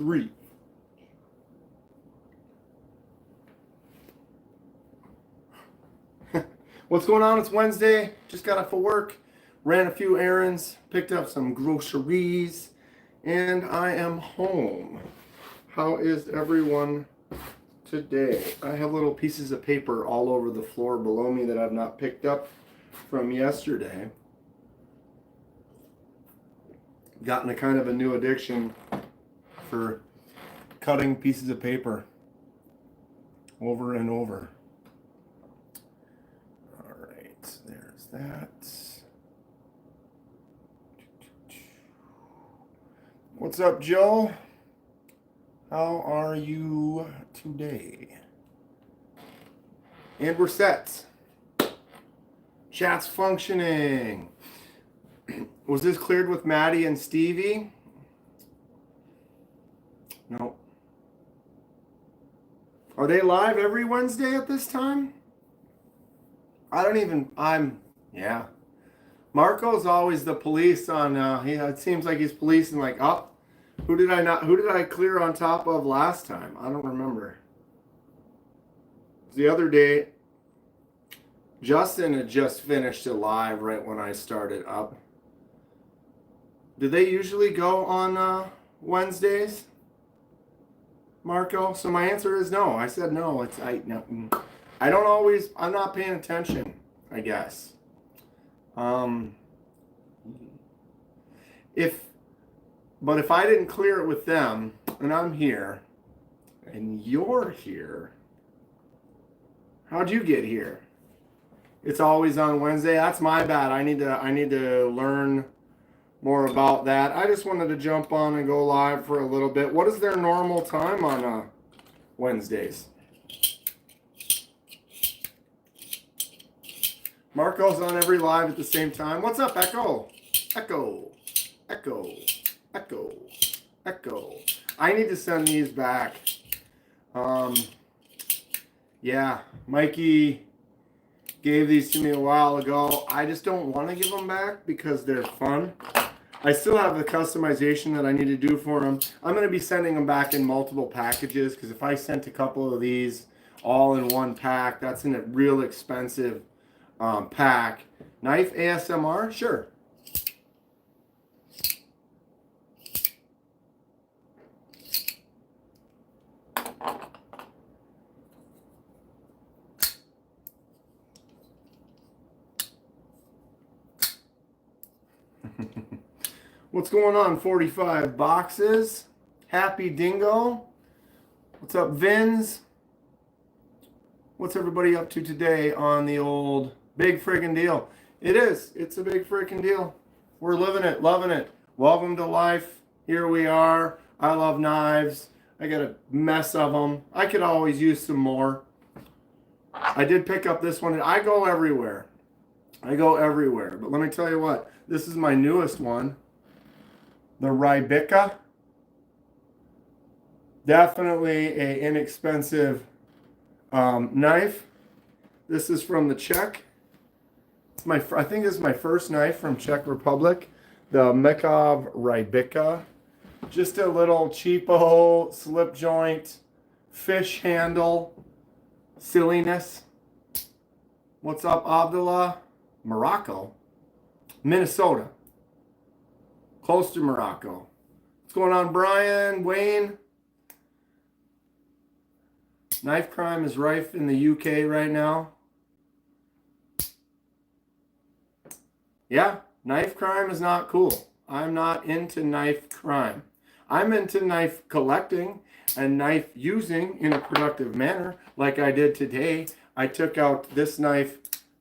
3. What's going on? It's Wednesday. Just got off of work, ran a few errands, picked up some groceries, and I am home. How is everyone today? I have little pieces of paper all over the floor below me that I've not picked up from yesterday. Gotten a kind of a new addiction for cutting pieces of paper over and over. All right, there's that. What's up, Joe? How are you today? And we're set. Chat's functioning. Was this cleared with Maddie and Stevie? No. Are they live every Wednesday at this time? Yeah. Marco's always the police on, it seems like he's policing like, oh, who did I clear on top of last time? I don't remember. The other day, Justin had just finished it live right when I started up. Do they usually go on Wednesdays, Marco? So my answer is no. I said no. I'm not paying attention, I guess. If I didn't clear it with them, and I'm here, and you're here, how'd you get here? It's always on Wednesday. That's my bad. I need to learn more about that. I just wanted to jump on and go live for a little bit. What is their normal time on Wednesdays? Marco's on every live at the same time. What's up, Echo? Echo. Echo. Echo. Echo. I need to send these back. Yeah, Mikey gave these to me a while ago. I just don't want to give them back because they're fun. I still have the customization that I need to do for them. I'm going to be sending them back in multiple packages because if I sent a couple of these all in one pack, that's in a real expensive pack. Knife ASMR? Sure. What's going on? 45 boxes. Happy Dingo. What's up, Vins? What's everybody up to today on the old big friggin' deal? It is. It's a big friggin' deal. We're living it, loving it. Welcome to life. Here we are. I love knives. I got a mess of them. I could always use some more. I did pick up this one. I go everywhere. But let me tell you what. This is my newest one. The Rybica. Definitely an inexpensive knife. This is from the Czech. I think this is my first knife from Czech Republic. The Mekov Rybica. Just a little cheapo slip joint, fish handle, silliness. What's up, Abdullah? Morocco? Minnesota. Close to Morocco. What's going on, Brian? Wayne? Knife crime is rife in the UK right now. Yeah, knife crime is not cool. I'm not into knife crime. I'm into knife collecting and knife using in a productive manner, like I did today. I took out this knife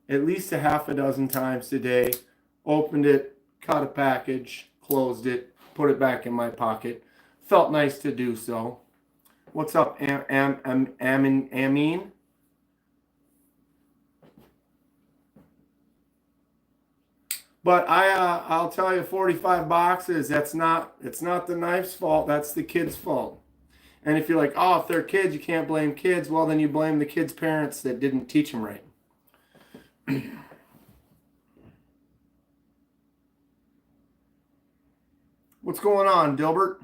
at least a half a dozen times today, opened it, cut a package, closed it, put it back in my pocket. Felt nice to do so. What's up, Amin? But I'll tell you, 45 boxes. It's not the knife's fault. That's the kid's fault. And if you're like, oh, if they're kids, you can't blame kids. Well, then you blame the kids' parents that didn't teach them right. What's going on, Dilbert?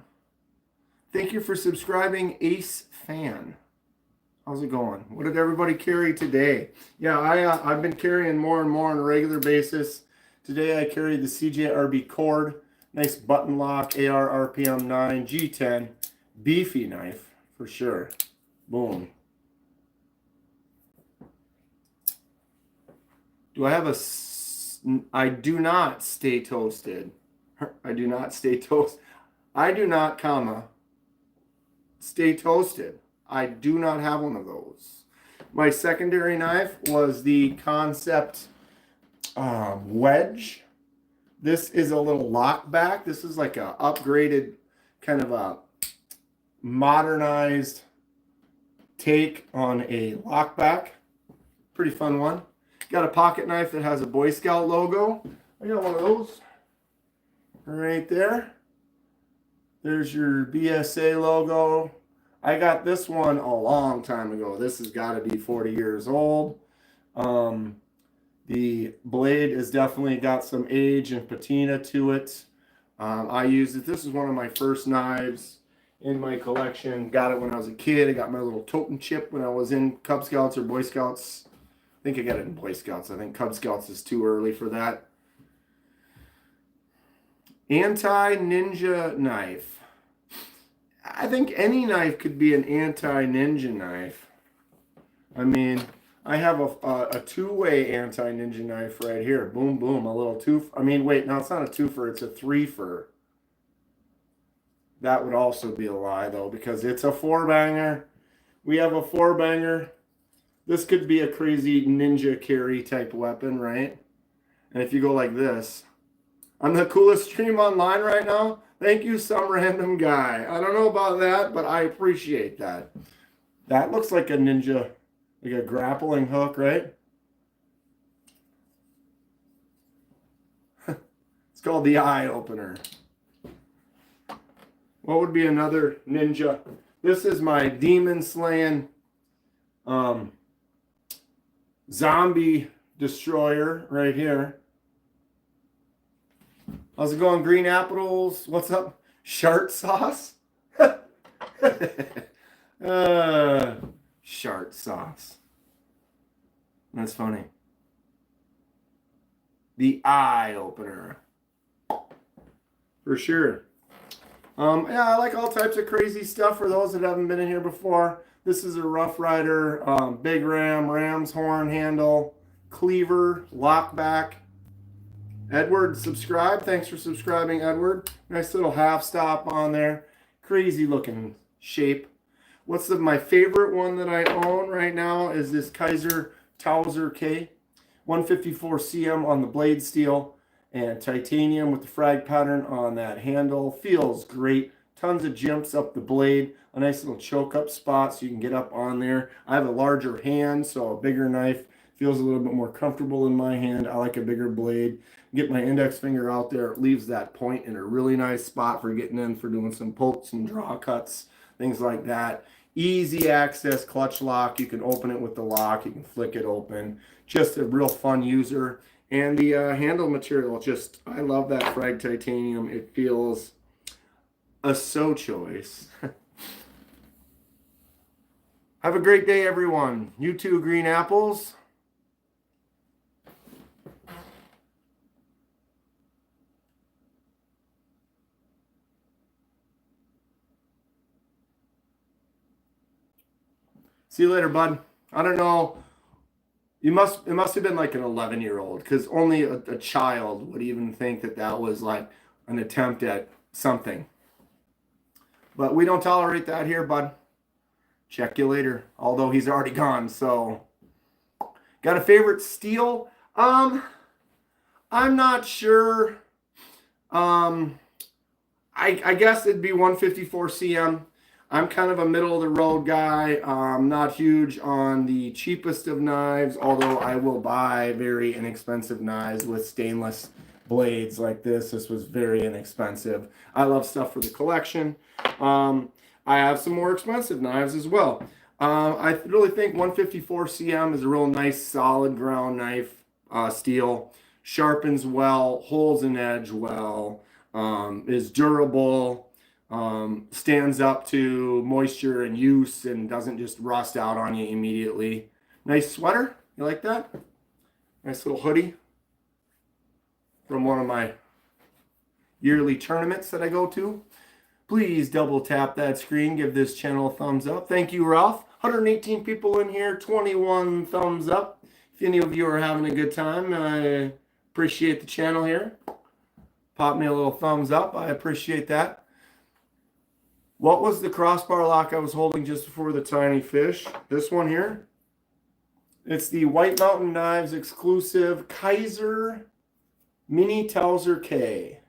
Thank you for subscribing, Ace Fan. How's it going? What did everybody carry today? Yeah, I've been carrying more and more on a regular basis. Today I carried the CJRB cord, nice button lock, AR RPM 9 G10, beefy knife for sure. Boom. Do I have I do not stay toasted. I do not stay toast. I do not, stay toasted. I do not have one of those. My secondary knife was the Concept wedge. This is a little lock back. This is like a upgraded, kind of a modernized take on a lock back. Pretty fun one. Got a pocket knife that has a Boy Scout logo. I got one of those right there. There's your BSA logo. I got this one a long time ago. This has got to be 40 years old. The blade has definitely got some age and patina to it. I used it. This is one of my first knives in my collection. Got it when I was a kid. I got my little totem chip when I was in Cub Scouts or Boy Scouts. I think I got it in Boy Scouts. I think Cub Scouts is too early for that. Anti-ninja knife. I think any knife could be an anti-ninja knife. I mean, I have a two-way anti-ninja knife right here. Boom, boom, a little two. I mean, wait, no, it's not a twofer. It's a three-fer. That would also be a lie, though, because it's a four-banger. We have a four-banger. This could be a crazy ninja carry type weapon, right? And if you go like this, I'm the coolest stream online right now. Thank you, some random guy. I don't know about that, but I appreciate that. That looks like a ninja, like a grappling hook, right? It's called the eye opener. What would be another ninja? This is my demon slaying zombie destroyer right here. How's it going, Green Apples? What's up? Shart sauce? Shart sauce. That's funny. The eye opener. For sure. Yeah, I like all types of crazy stuff for those that haven't been in here before. This is a Rough Rider, big ram's horn handle, cleaver, lockback. Edward, subscribe. Thanks for subscribing, Edward. Nice little half stop on there. Crazy looking shape. What's my favorite one that I own right now is this Kaiser Towser K. 154 cm on the blade steel and titanium with the frag pattern on that handle. Feels great. Tons of jumps up the blade. A nice little choke up spot so you can get up on there. I have a larger hand, so a bigger knife feels a little bit more comfortable in my hand. I like a bigger blade. Get my index finger out there. It leaves that point in a really nice spot for getting in, for doing some pokes and draw cuts, things like that. Easy access clutch lock. You can open it with the lock. You can flick it open. Just a real fun user. And the handle material, I love that frag titanium. It feels so choice. Have a great day, everyone. You too, Green Apples. See you later, bud. I don't know. It must have been like an 11-year-old, because only a child would even think that that was like an attempt at something. But we don't tolerate that here, bud. Check you later. Although he's already gone, so. Got a favorite steel? I'm not sure. I guess it'd be 154 cm. I'm kind of a middle-of-the-road guy. Not huge on the cheapest of knives, although I will buy very inexpensive knives with stainless blades like this. This was very inexpensive. I love stuff for the collection. I have some more expensive knives as well. I really think 154 cm is a real nice, solid ground knife. Steel. Sharpens well, holds an edge well, is durable. stands up to moisture and use and doesn't just rust out on you immediately. Nice sweater. You like that? Nice little hoodie from one of my yearly tournaments that I go to. Please double tap that screen. Give this channel a thumbs up. Thank you, Ralph. 118 people in here. 21 thumbs up. If any of you are having a good time, I appreciate the channel here. Pop me a little thumbs up. I appreciate that. What was the crossbar lock I was holding just before the tiny fish? This one here. It's the White Mountain Knives exclusive Kaiser Mini Towser K.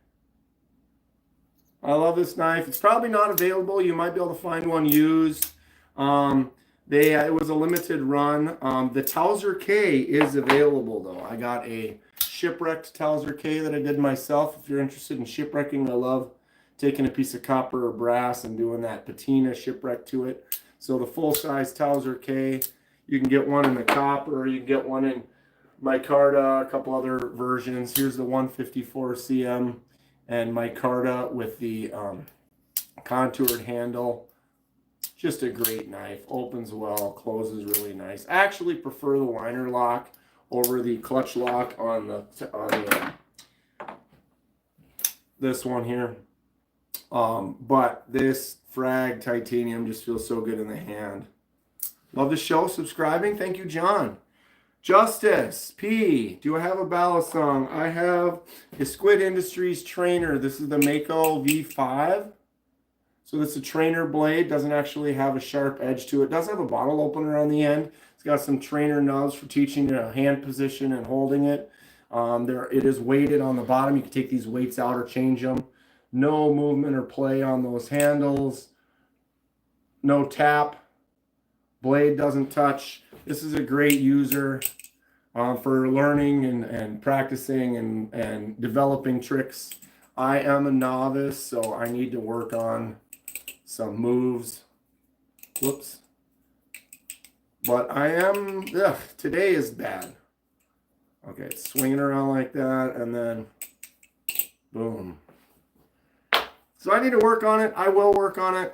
I love this knife. It's probably not available. You might be able to find one used. It was a limited run. The Towser K is available though. I got a shipwrecked Towser K that I did myself. If you're interested in shipwrecking, I love taking a piece of copper or brass and doing that patina shipwreck to it. So the full-size Towser K, you can get one in the copper, or you can get one in micarta, a couple other versions. Here's the 154 cm and micarta with the contoured handle. Just a great knife. Opens well, closes really nice. I actually prefer the liner lock over the clutch lock on this one here. But this frag titanium just feels so good in the hand. Love the show. Subscribing. Thank you, John. Justice P. Do I have a ballast song? I have a Squid Industries trainer. This is the Mako V5. So this is a trainer blade. Doesn't actually have a sharp edge to it. Does have a bottle opener on the end. It's got some trainer nubs for teaching you hand position and holding it. It is weighted on the bottom. You can take these weights out or change them. No movement or play on those handles. No tap. Blade doesn't touch. This is a great user for learning and practicing and developing tricks. I am a novice, so I need to work on some moves. Whoops. But I am, today is bad. Okay, it's swinging around like that, and then boom. So I need to work on it. I will work on it.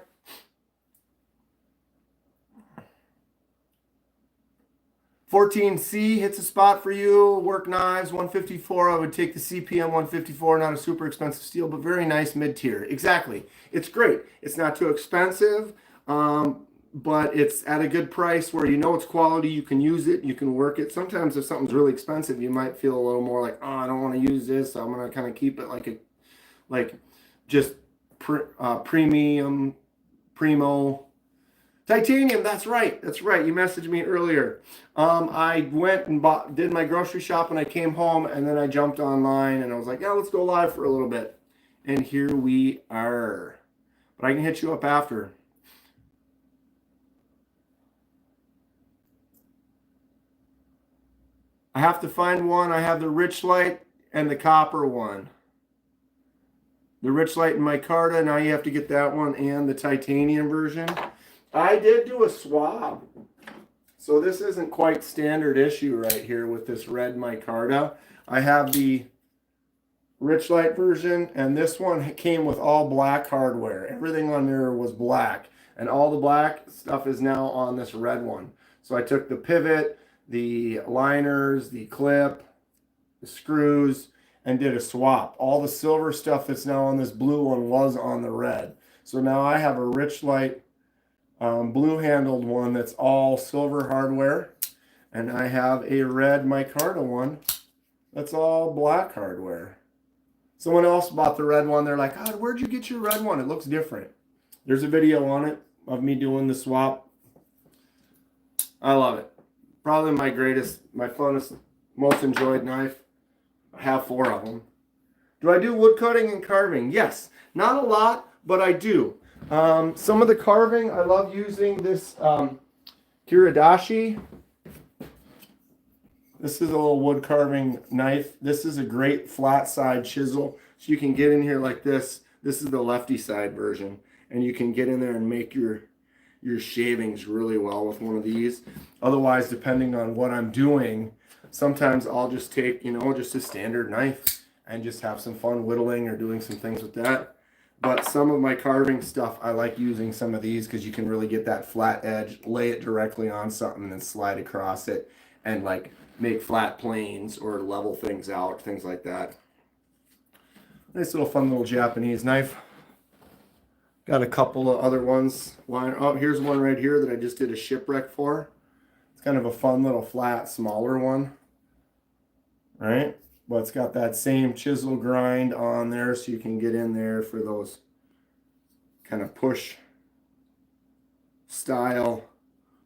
$14C hits a spot for you. Work knives, 154. I would take the CPM 154, not a super expensive steel, but very nice mid-tier. Exactly. It's great. It's not too expensive, but it's at a good price where you know it's quality. You can use it. You can work it. Sometimes if something's really expensive, you might feel a little more like, oh, I don't want to use this. So I'm going to kind of keep it like just premium, primo. Titanium, that's right. That's right. You messaged me earlier. I went and did my grocery shop and I came home and then I jumped online and I was like, yeah, let's go live for a little bit. And here we are. But I can hit you up after. I have to find one. I have the Richlight and the copper one. The Richlight and micarta. Now you have to get that one and the titanium version. I did do a swab. So this isn't quite standard issue right here with this red micarta. I have the Richlight version, and this one came with all black hardware. Everything on there was black, and all the black stuff is now on this red one. So I took the pivot, the liners, the clip, the screws, and did a swap. All the silver stuff that's now on this blue one was on the red. So now I have a Richlight blue handled one that's all silver hardware, and I have a red micarta one that's all black hardware. Someone else bought the red one. They're like, God, where'd you get your red one? It looks different. There's a video on it of me doing the swap. I love it. Probably my funnest, most enjoyed knife. I have 4 of them. Do I do wood cutting and carving? Yes. Not a lot, but I do. Some of the carving, I love using this Kiradashi. This is a little wood carving knife. This is a great flat side chisel. So you can get in here like this. This is the lefty side version. And you can get in there and make your shavings really well with one of these. Otherwise, depending on what I'm doing, sometimes I'll just take, just a standard knife and just have some fun whittling or doing some things with that. But some of my carving stuff, I like using some of these because you can really get that flat edge, lay it directly on something and then slide across it and like make flat planes or level things out, things like that. Nice little fun little Japanese knife. Got a couple of other ones. Oh, here's one right here that I just did a shipwreck for. It's kind of a fun little flat, smaller one. Right? But it's got that same chisel grind on there so you can get in there for those kind of push style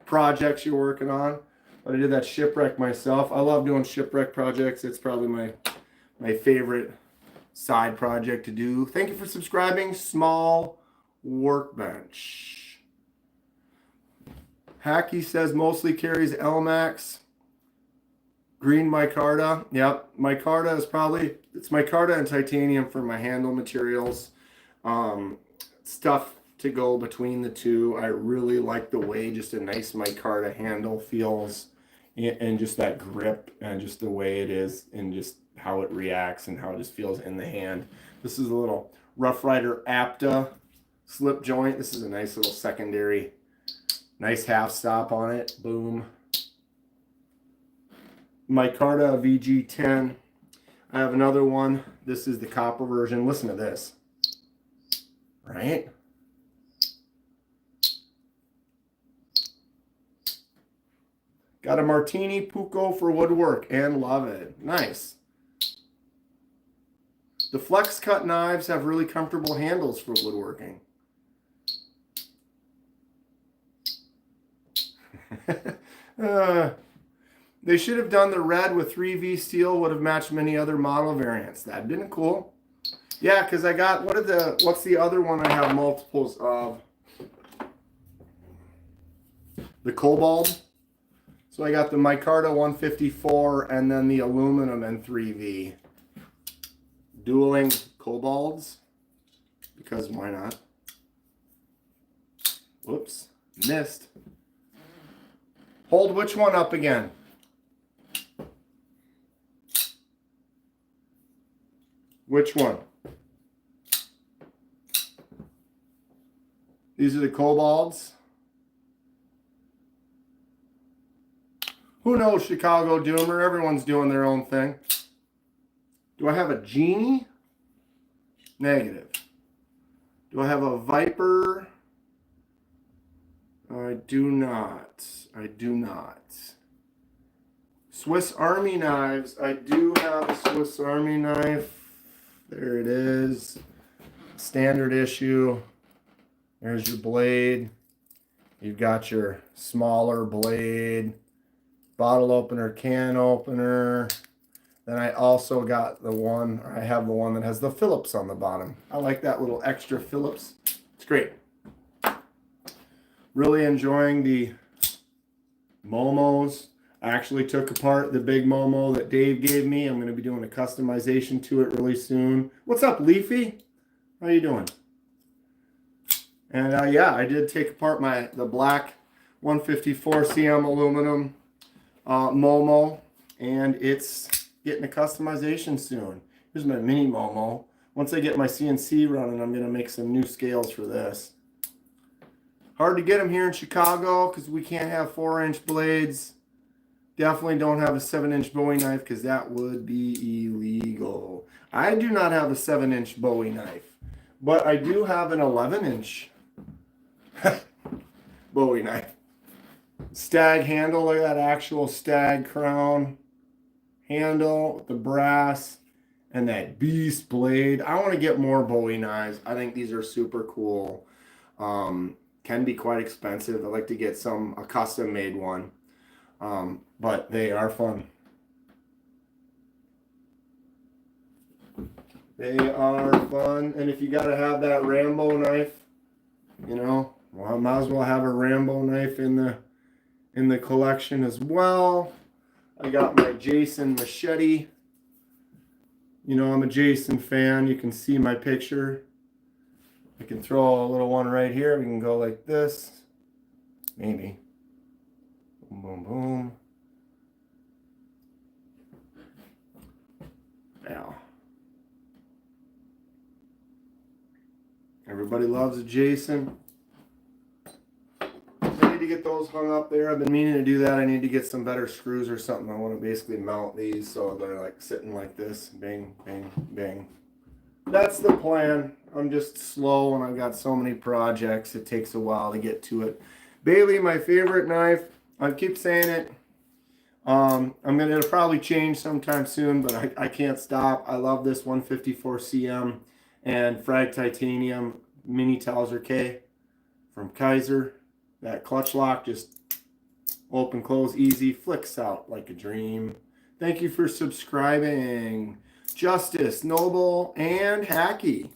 projects you're working on. But I did that shipwreck myself. I love doing shipwreck projects. It's probably my favorite side project to do. Thank you for subscribing. Small workbench. Hacky says mostly carries Elmax. Green micarta. Yep, micarta is probably, it's micarta and titanium for my handle materials. Stuff to go between the two. I really like the way just a nice micarta handle feels, and just that grip and just the way it is and just how it reacts and how it just feels in the hand. This is a little Rough Rider Apta slip joint. This is a nice little secondary, nice half stop on it. Boom. Micarta VG10. I have another one. This is the copper version. Listen to this. Right? Got a Martini Pucco for woodwork and love it. Nice. The flex cut knives have really comfortable handles for woodworking. They should have done the red with 3V steel, would have matched many other model variants. That'd been cool. Yeah, because I got, what's the other one I have multiples of? The Cobalt. So I got the micarta 154 and then the aluminum and 3V. Dueling Cobalts, because why not? Whoops, missed. Hold which one up again? Which one? These are the Cobalts. Who knows, Chicago Doomer? Everyone's doing their own thing. Do I have a Genie? Negative. Do I have a Viper? I do not. I do not. Swiss Army knives. I do have a Swiss Army knife. There it is. Standard issue. There's your blade. You've got your smaller blade. Bottle opener, can opener. Then I also got the one, or I have the one that has the Phillips on the bottom. I like that little extra Phillips. It's great. Really enjoying the Momos. I actually took apart the big Momo that Dave gave me. I'm going to be doing a customization to it really soon. What's up, Leafy? How you doing? And yeah, I did take apart the black 154 CM aluminum Momo, and it's getting a customization soon. Here's my mini Momo. Once I get my CNC running, I'm going to make some new scales for this. Hard to get them here in Chicago because we can't have 4-inch blades. Definitely don't have a 7-inch Bowie knife because that would be illegal. I do not have a 7-inch Bowie knife, but I do have an 11-inch Bowie knife. Stag handle, look at that actual stag crown handle with the brass and that beast blade. I want to get more Bowie knives. I think these are super cool. Can be quite expensive. I'd like to get a custom made one. But they are fun. They are fun. And if you got to have that Rambo knife, you know, well, I might as well have a Rambo knife in the collection as well. I got my Jason machete. You know, I'm a Jason fan. You can see my picture. I can throw a little one right here. We can go like this. Maybe. Boom, boom, boom. Yeah. Everybody loves a Jason. I need to get those hung up there. I've been meaning to do that. I need to get some better screws or something. I want to basically mount these so they're like sitting like this. Bang, bang, bang. That's the plan. I'm just slow and I've got so many projects. It takes a while to get to it. Bailey, my favorite knife. I keep saying it. I'm going to probably change sometime soon, but I can't stop. I love this 154 CM and Frag Titanium Mini Towser K from Kaiser. That clutch lock just open, close, easy, flicks out like a dream. Thank you for subscribing. Justice, Noble, and Hacky.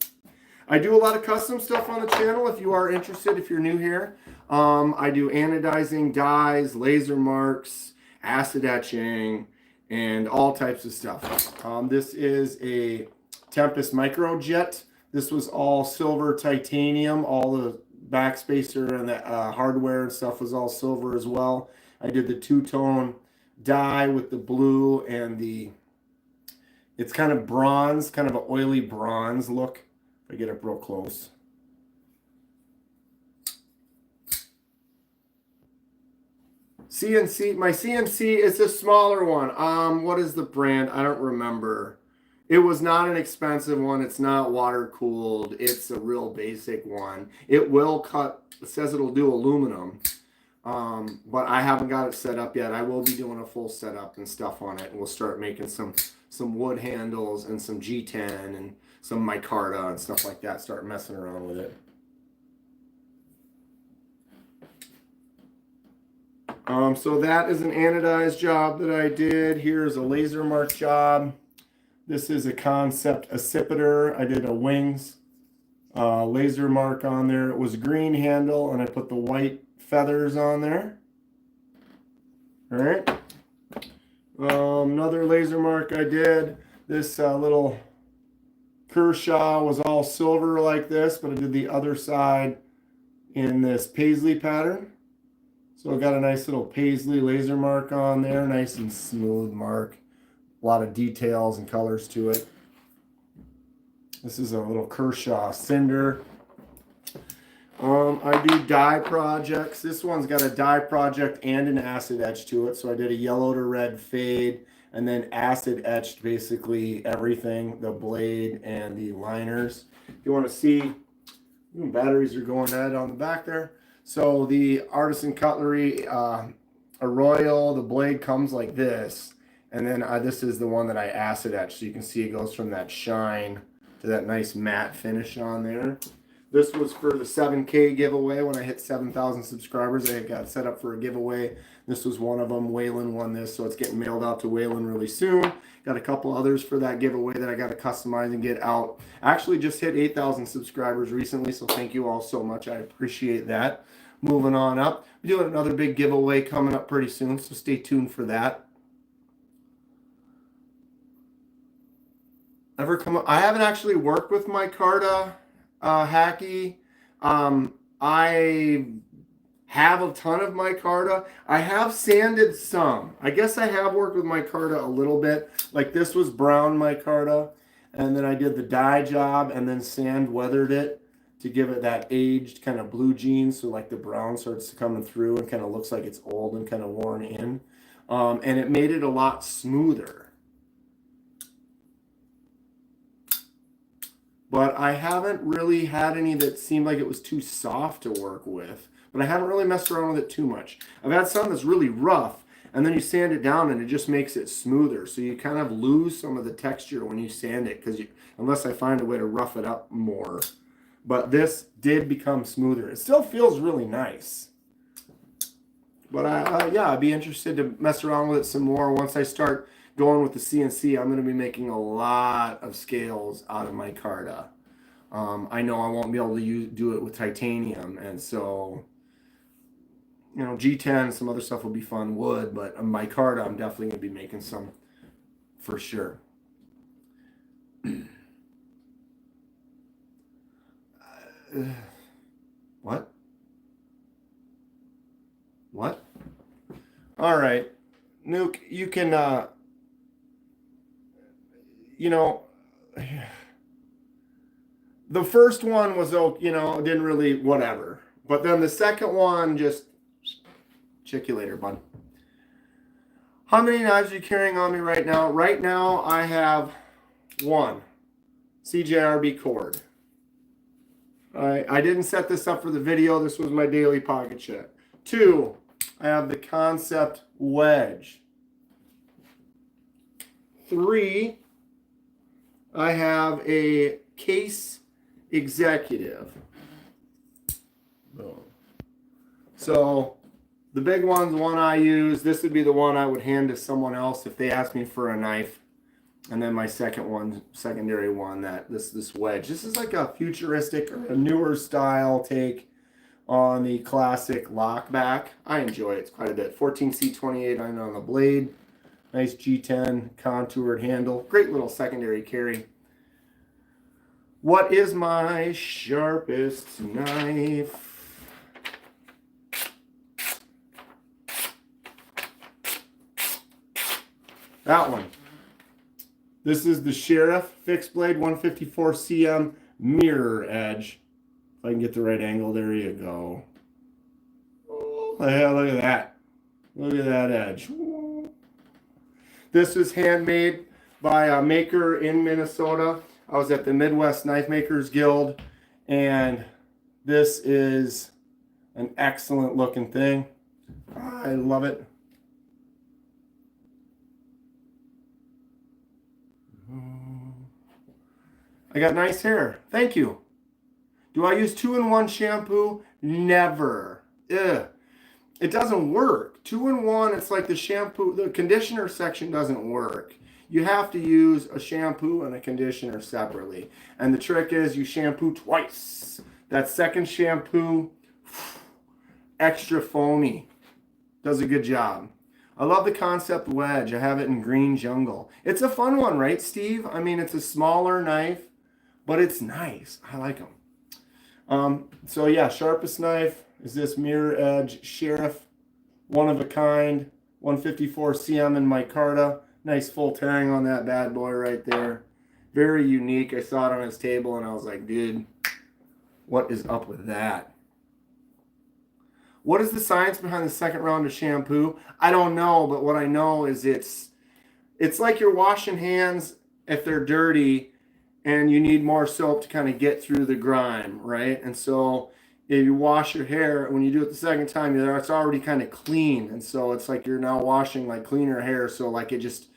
I do a lot of custom stuff on the channel if you are interested, if you're new here. I do anodizing, dyes, laser marks, acid etching, and all types of stuff. This is a Tempest Microjet. This was all silver titanium. All the backspacer and the hardware and stuff was all silver as well. I did the two-tone dye with the blue and it's kind of bronze, kind of an oily bronze look. If I get up real close. CNC, my CNC is a smaller one. What is the brand? I don't remember. It was not an expensive one. It's not water cooled. It's a real basic one. It will cut, it says it'll do aluminum. But I haven't got it set up yet. I will be doing a full setup and stuff on it. And we'll start making some wood handles and some G10 and some micarta and stuff like that. Start messing around with it. So that is an anodized job that I did. Here's a laser mark job. This is a concept accipiter. I did a wings laser mark on there. It was a green handle and I put the white feathers on there. All right. Another laser mark I did. This little Kershaw was all silver like this, but I did the other side in this paisley pattern. So I got a nice little paisley laser mark on there, nice and smooth mark. A lot of details and colors to it. This is a little Kershaw cinder. I do dye projects. This one's got a dye project and an acid etch to it. So I did a yellow to red fade and then acid etched basically everything, the blade and the liners. If you want to see, batteries are going dead on the back there. So the Artisan Cutlery Arroyo, the blade comes like this. And then this is the one that I acid etched. So you can see it goes from that shine to that nice matte finish on there. This was for the 7K giveaway. When I hit 7,000 subscribers, I got set up for a giveaway. This was one of them. Waylon won this, so it's getting mailed out to Waylon really soon. Got a couple others for that giveaway that I got to customize and get out. I actually just hit 8,000 subscribers recently, so thank you all so much. I appreciate that. Moving on up. We're doing another big giveaway coming up pretty soon, so stay tuned for that. Ever come up? I haven't actually worked with micarta. Hacky. I have a ton of micarta. I have sanded some. I guess I have worked with micarta a little bit. Like this was brown micarta, and then I did the dye job and then sand weathered it to give it that aged kind of blue jean, so like the brown starts coming through and kind of looks like it's old and kind of worn in. And it made it a lot smoother. But I haven't really had any that seemed like it was too soft to work with. But I haven't really messed around with it too much. I've had some that's really rough, and then you sand it down and it just makes it smoother. So you kind of lose some of the texture when you sand it, because unless I find a way to rough it up more. But this did become smoother. It still feels really nice. But yeah, I'd be interested to mess around with it some more. Once I start going with the CNC, I'm going to be making a lot of scales out of micarta. I know I won't be able to do it with titanium, and so, you know, G10, some other stuff will be fun, wood, but micarta, I'm definitely going to be making some for sure. What? What? All right, Nuke, you can, you know, The first one was, you know, didn't really, whatever. But then the second one, just, check you later, bud. How many knives are you carrying on me right now? Right now, I have one CJRB cord. I didn't set this up for the video. This was my daily pocket check. 2, I have the Concept wedge. 3, I have a Case Executive. Boom. So the big one's one I use. This would be the one I would hand to someone else if they asked me for a knife. And then my secondary one, this wedge. This is like a futuristic or a newer style take on the classic lockback. I enjoy it. It's quite a bit. 14C28 on the blade. Nice G10 contoured handle. Great little secondary carry. What is my sharpest knife? That one. This is the Sheriff fixed blade 154 cm mirror edge. If I can get the right angle, there you go. Oh, yeah, look at that. Look at that edge. This was handmade by a maker in Minnesota. I was at the Midwest Knife Makers Guild, and this is an excellent looking thing. I love it. I got nice hair. Thank you. Do I use 2-in-1 shampoo? Never. Ugh. It doesn't work. 2-in-1, it's like the shampoo, the conditioner section doesn't work. You have to use a shampoo and a conditioner separately. And the trick is you shampoo twice. That second shampoo, extra foamy. Does a good job. I love the Concept wedge. I have it in green jungle. It's a fun one, right, Steve? I mean, it's a smaller knife, but it's nice. I like them. So yeah, sharpest knife is this mirror edge Sheriff, one of a kind, 154 cm in micarta. Nice full tang on that bad boy right there. Very unique. I saw it on his table and I was like, dude, what is up with that? What is the science behind the second round of shampoo? I don't know, but what I know is it's like you're washing hands if they're dirty and you need more soap to kind of get through the grime, right? And so if you wash your hair, when you do it the second time, it's already kind of clean. And so it's like you're now washing like cleaner hair. So like it just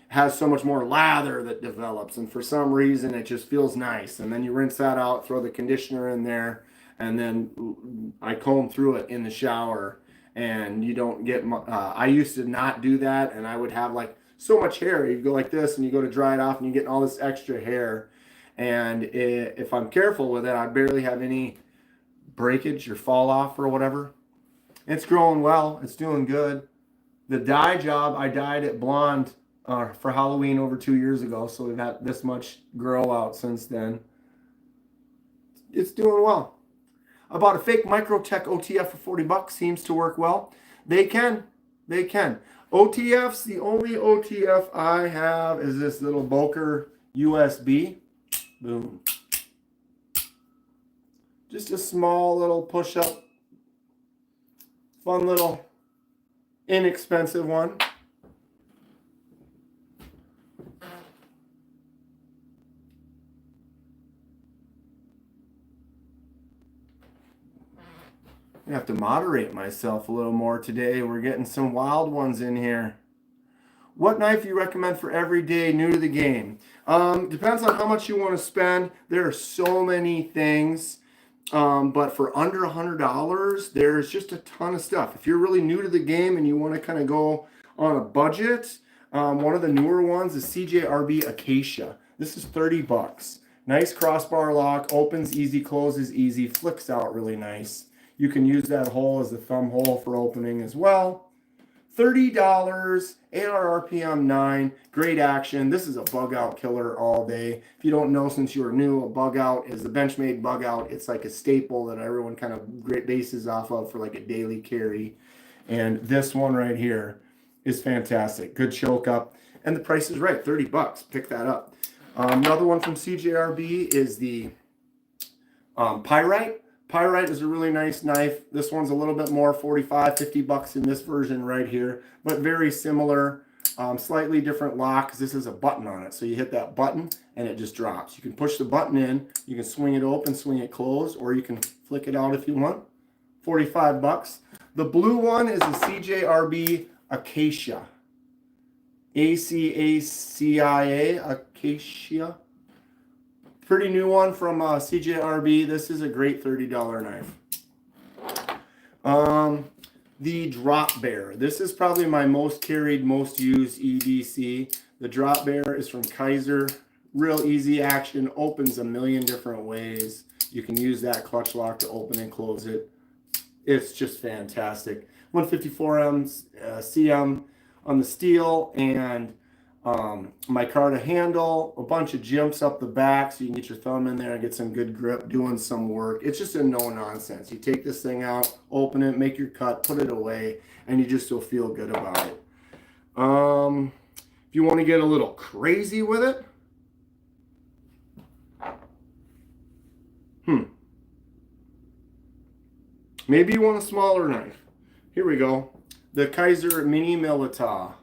has so much more lather that develops. And for some reason, it just feels nice. And then you rinse that out, throw the conditioner in there. And then I comb through it in the shower, and you don't get, I used to not do that, and I would have like so much hair. You go like this, and you go to dry it off, and you get all this extra hair. And if I'm careful with it, I barely have any breakage or fall off or whatever. It's growing well. It's doing good. The dye job, I dyed it blonde for Halloween over 2 years ago, so we've had this much grow out since then. It's doing well. I bought a fake Microtech OTF for 40 bucks. Seems to work well. They can. OTFs, the only OTF I have is this little Boker USB. Boom. Just a small little push-up. Fun little inexpensive one. I have to moderate myself a little more today. We're getting some wild ones in here. What knife do you recommend for everyday new to the game? Depends on how much you want to spend. There are so many things, but for under $100, there's just a ton of stuff. If you're really new to the game and you want to kind of go on a budget, one of the newer ones is CJRB Acacia. This is 30 bucks. Nice crossbar lock, opens easy, closes easy, flicks out really nice. You can use that hole as a thumb hole for opening as well. $30, AR RPM 9, great action. This is a bug out killer all day. If you don't know, since you are new, a bug out is the Benchmade bug out. It's like a staple that everyone kind of bases off of for like a daily carry. And this one right here is fantastic. Good choke up. And the price is right, 30 bucks. Pick that up. Another one from CJRB is the Pyrite. Pyrite is a really nice knife. This one's a little bit more, 45, 50 bucks in this version right here, but very similar. Slightly different lock because this is a button on it. So you hit that button and it just drops. You can push the button in, you can swing it open, swing it closed, or you can flick it out if you want. 45 bucks. The blue one is a CJRB Acacia. A-C-A-C-I-A, Acacia. Pretty new one from CJRB. This is a great $30 knife. The Drop Bear. This is probably my most carried, most used EDC. The Drop Bear is from Kaiser. Real easy action. Opens a million different ways. You can use that clutch lock to open and close it. It's just fantastic. 154M CM on the steel and micarta handle, a bunch of jumps up the back so you can get your thumb in there and get some good grip doing some work. It's just a no nonsense. You take this thing out, open it, make your cut, put it away, and you just will feel good about it. If you want to get a little crazy with it, maybe you want a smaller knife. Here we go. The Kaiser Mini Milita.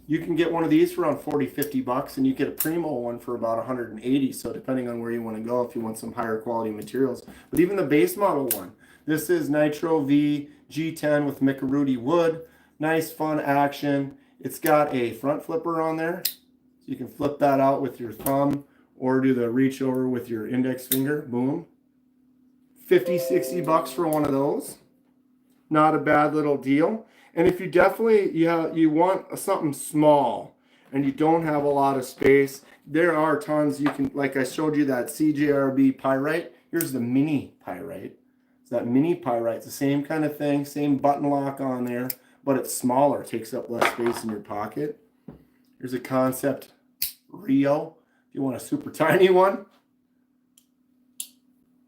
You can get one of these for around 40, 50 bucks, and you get a Primo one for about 180. So depending on where you want to go, if you want some higher quality materials. But even the base model one, this is Nitro V G10 with Micarudi wood. Nice, fun action. It's got a front flipper on there. So you can flip that out with your thumb or do the reach over with your index finger. Boom. 50, 60 bucks for one of those. Not a bad little deal. And if you definitely, you want something small and you don't have a lot of space, there are tons you can, like I showed you that CJRB Pyrite. Here's the mini Pyrite. So that mini Pyrite's the same kind of thing, same button lock on there, but it's smaller, takes up less space in your pocket. Here's a Concept Rio, if you want a super tiny one.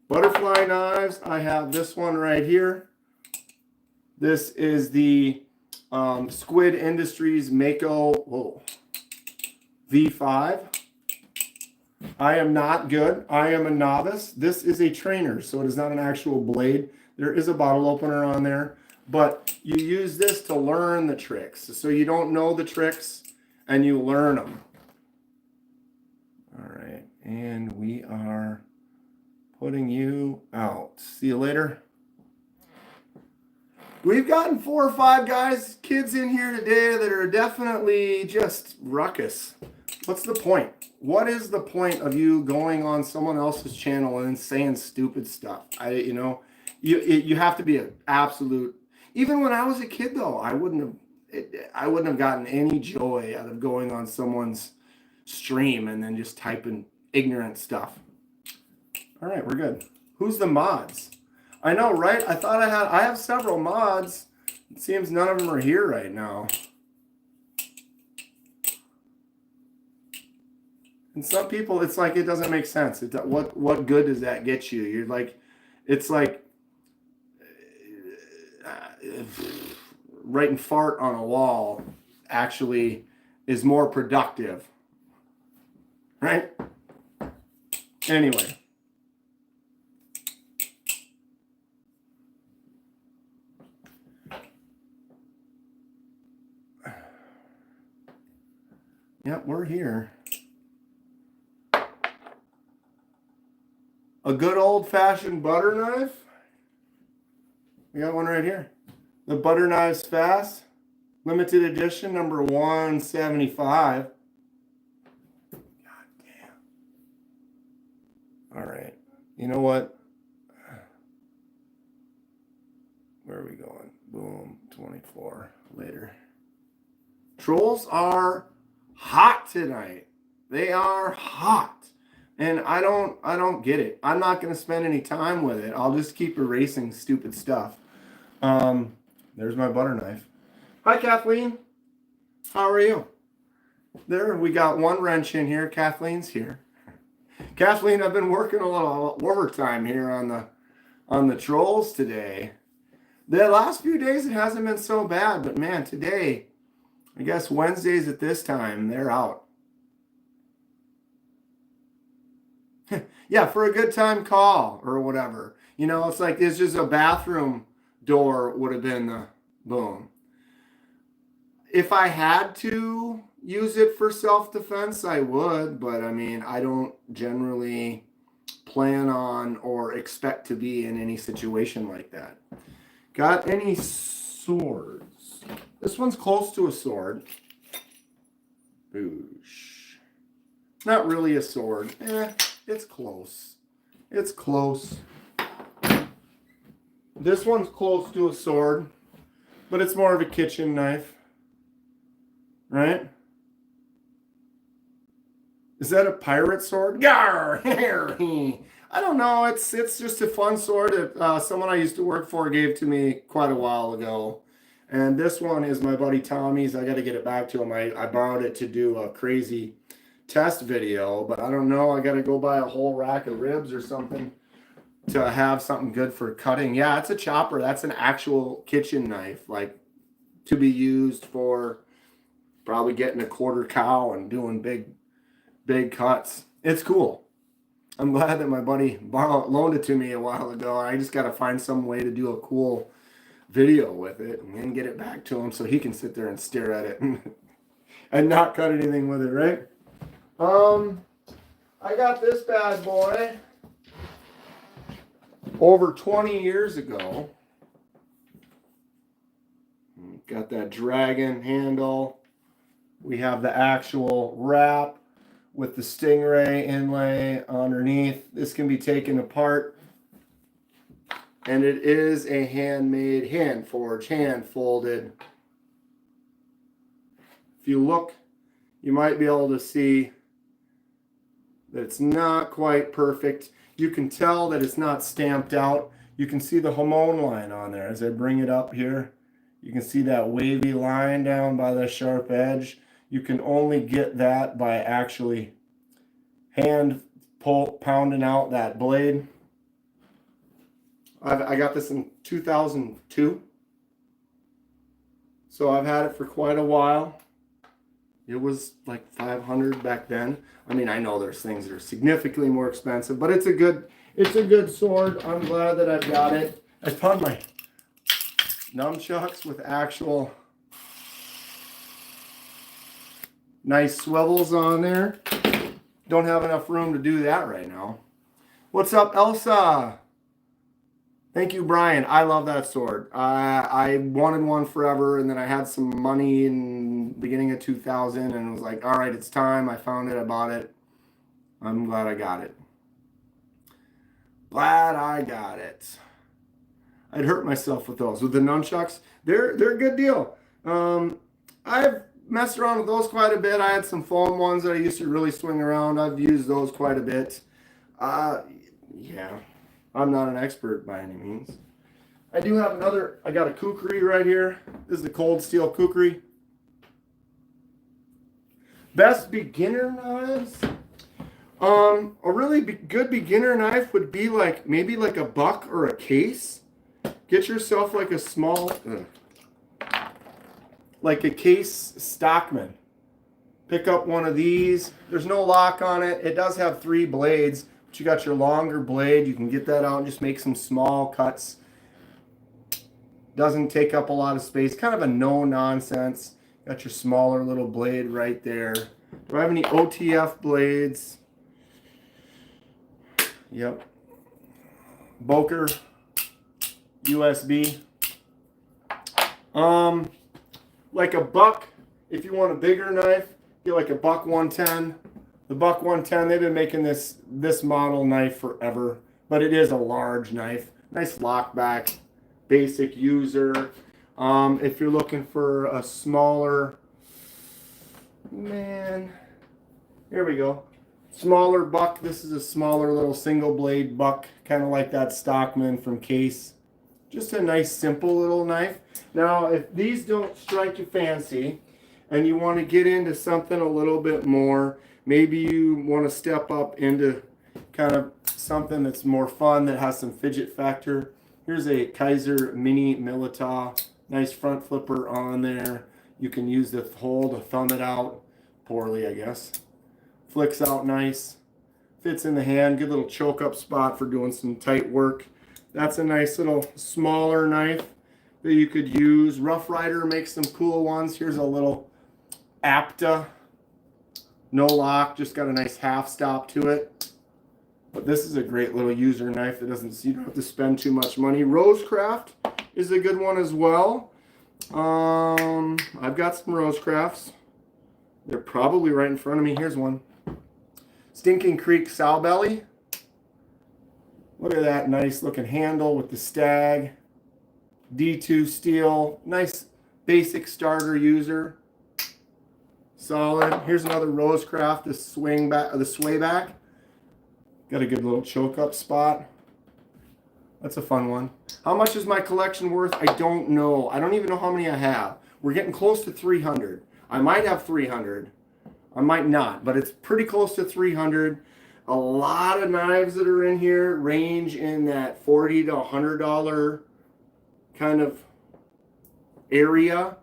Butterfly knives, I have this one right here. This is the Squid Industries Mako V5. I am not good. I am a novice. This is a trainer, so it is not an actual blade. There is a bottle opener on there, but you use this to learn the tricks. So you don't know the tricks and you learn them. All right, and we are putting you out. See you later. We've gotten 4 or 5 kids in here today that are definitely just ruckus. What's the point? What is the point of you going on someone else's channel and saying stupid stuff? You have to be an absolute. Even when I was a kid, though, I wouldn't have gotten any joy out of going on someone's stream and then just typing ignorant stuff. All right, we're good. Who's the mods? I know, right? I have several mods. It seems none of them are here right now. And some people, it's like it doesn't make sense. What good does that get you? You're like, it's like writing fart on a wall actually is more productive, right? Anyway. Yep, we're here. A good old-fashioned butter knife. We got one right here. The Butter Knives Fast, limited edition, number 175. God damn. All right. You know what? Where are we going? Boom, 24 later. Trolls are hot tonight. They are hot. And I don't get it. I'm not going to spend any time with it. I'll just keep erasing stupid stuff. There's my butter knife. Hi, Kathleen. How are you? There, we got one wrench in here. Kathleen's here. Kathleen, I've been working a little overtime here on the trolls today. The last few days it hasn't been so bad, but man, today, I guess Wednesdays at this time, they're out. Yeah, for a good time call or whatever. You know, it's like it's just a bathroom door would have been the boom. If I had to use it for self-defense, I would, but I mean, I don't generally plan on or expect to be in any situation like that. Got any swords? This one's close to a sword. Boosh. Not really a sword. It's close. It's close. This one's close to a sword, but it's more of a kitchen knife. Right? Is that a pirate sword? Gar! I don't know. It's just a fun sword that someone I used to work for gave to me quite a while ago. And this one is my buddy Tommy's. I got to get it back to him. I borrowed it to do a crazy test video, but I don't know. I got to go buy a whole rack of ribs or something to have something good for cutting. Yeah, it's a chopper. That's an actual kitchen knife, like to be used for probably getting a quarter cow and doing big cuts. It's cool. I'm glad that my buddy loaned it to me a while ago. I just got to find some way to do a cool video with it and then get it back to him so he can sit there and stare at it and not cut anything with it, right? I got this bad boy over 20 years ago. Got that dragon handle. We have the actual wrap with the stingray inlay underneath. This can be taken apart. And it is a handmade, hand forged, hand folded. If you look, you might be able to see that it's not quite perfect. You can tell that it's not stamped out. You can see the Hamon line on there. As I bring it up here, you can see that wavy line down by the sharp edge. You can only get that by actually hand pounding out that blade. I got this in 2002. So I've had it for quite a while. It was like $500 back then. I mean, I know there's things that are significantly more expensive, but it's a good sword. I'm glad that I've got it. I found my nunchucks with actual nice swivels on there. Don't have enough room to do that right now. What's up, Elsa? Thank you, Brian. I love that sword. I wanted one forever, and then I had some money in the beginning of 2000, and was like, all right, it's time. I found it. I bought it. I'm glad I got it. Glad I got it. I'd hurt myself with those. With the nunchucks, they're a good deal. I've messed around with those quite a bit. I had some foam ones that I used to really swing around. I've used those quite a bit. Yeah. I'm not an expert by any means. I do have another, I got a kukri right here. This is the cold steel kukri. Best beginner knives? A really good beginner knife would be like, maybe like a buck or a case. Get yourself like a small, like a case Stockman. Pick up one of these. There's no lock on it. It does have 3 blades. But you got your longer blade. You can get that out and just make some small cuts. Doesn't take up a lot of space. Kind of a no-nonsense. Got your smaller little blade right there. Do I have any OTF blades? Yep. Boker. USB. Like a buck. If you want a bigger knife, get like a buck 110. The buck 110, they've been making this model knife forever, but it is a large knife. Nice lockback, basic user. If you're looking for a smaller, man, here we go. Smaller buck. This is a smaller little single blade buck, kind of like that Stockman from Case. Just a nice simple little knife. Now, if these don't strike you fancy and you want to get into something a little bit more, maybe you want to step up into kind of something that's more fun, that has some fidget factor. Here's a Kaiser Mini Milita. Nice front flipper on there. You can use the hole to thumb it out. Poorly, I guess. Flicks out nice. Fits in the hand. Good little choke up spot for doing some tight work. That's a nice little smaller knife that you could use. Rough Rider makes some cool ones. Here's a little Apta. No lock, just got a nice half stop to it. But this is a great little user knife that doesn't, you don't have to spend too much money. Rosecraft is a good one as well. I've got some Rosecrafts. They're probably right in front of me. Here's one. Stinking Creek sow belly. Look at that nice looking handle with the stag. D2 steel. Nice basic starter user. Solid. Here's another Rosecraft, the sway back. Got a good little choke up spot. That's a fun one. How much is my collection worth? I don't know. I don't even know how many I have. We're getting close to 300. I might have 300. I might not, but it's pretty close to 300. A lot of knives that are in here range in that $40 to $100 kind of area.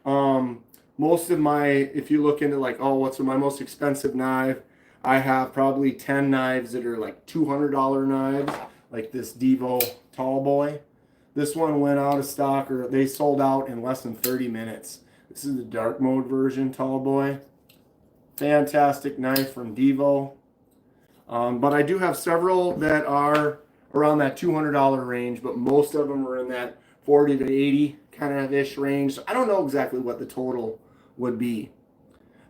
Most of my, if you look into like, oh, what's my most expensive knife? I have probably 10 knives that are like $200 knives, like this Devo Tall Boy. This one went out of stock, or they sold out in less than 30 minutes. This is the dark mode version Tall Boy. Fantastic knife from Devo. But I do have several that are around that $200 range, but most of them are in that 40 to 80 kind of ish range. So I don't know exactly what the total would be.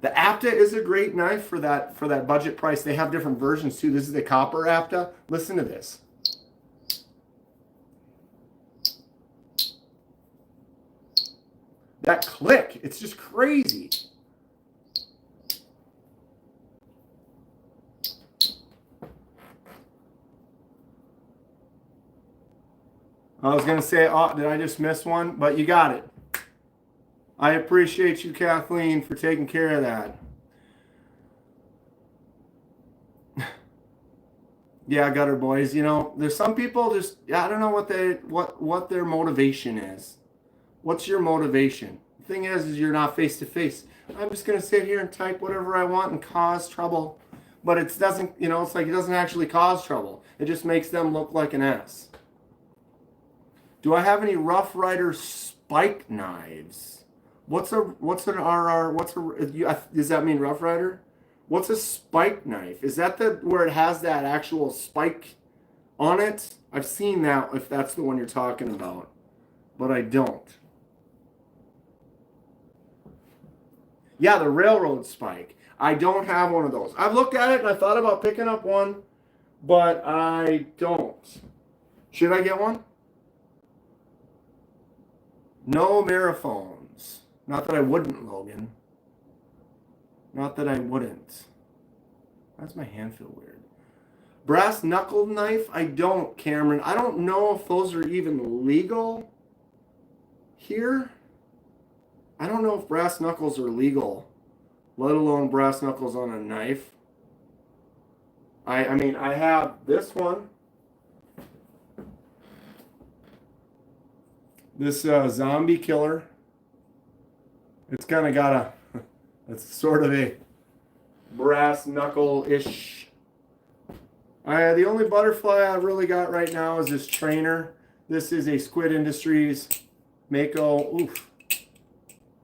The Apta is a great knife for that budget price. They have different versions too. This is the copper Apta. Listen to this. That click, it's just crazy. I was going to say, oh, did I just miss one? But you got it. I appreciate you, Kathleen, for taking care of that. Yeah, gutter boys. You know, there's some people just, I don't know what their motivation is. What's your motivation? The thing is you're not face to face. I'm just going to sit here and type whatever I want and cause trouble. But it doesn't, you know, it's like it doesn't actually cause trouble. It just makes them look like an ass. Do I have any Rough Rider spike knives? What's an RR? Does that mean Rough Rider? What's a spike knife? Is that where it has that actual spike on it? I've seen that, if that's the one you're talking about, but I don't. Yeah, the railroad spike. I don't have one of those. I've looked at it and I thought about picking up one, but I don't. Should I get one? No Mariphones. Not that I wouldn't, Logan. Not that I wouldn't. Why does my hand feel weird? Brass knuckle knife? I don't, Cameron. I don't know if those are even legal here. I don't know if brass knuckles are legal, let alone brass knuckles on a knife. I mean, I have this one. This zombie killer. It's kind of got a, it's sort of a brass knuckle-ish. The only butterfly I've really got right now is this trainer. This is a Squid Industries Mako. Oof.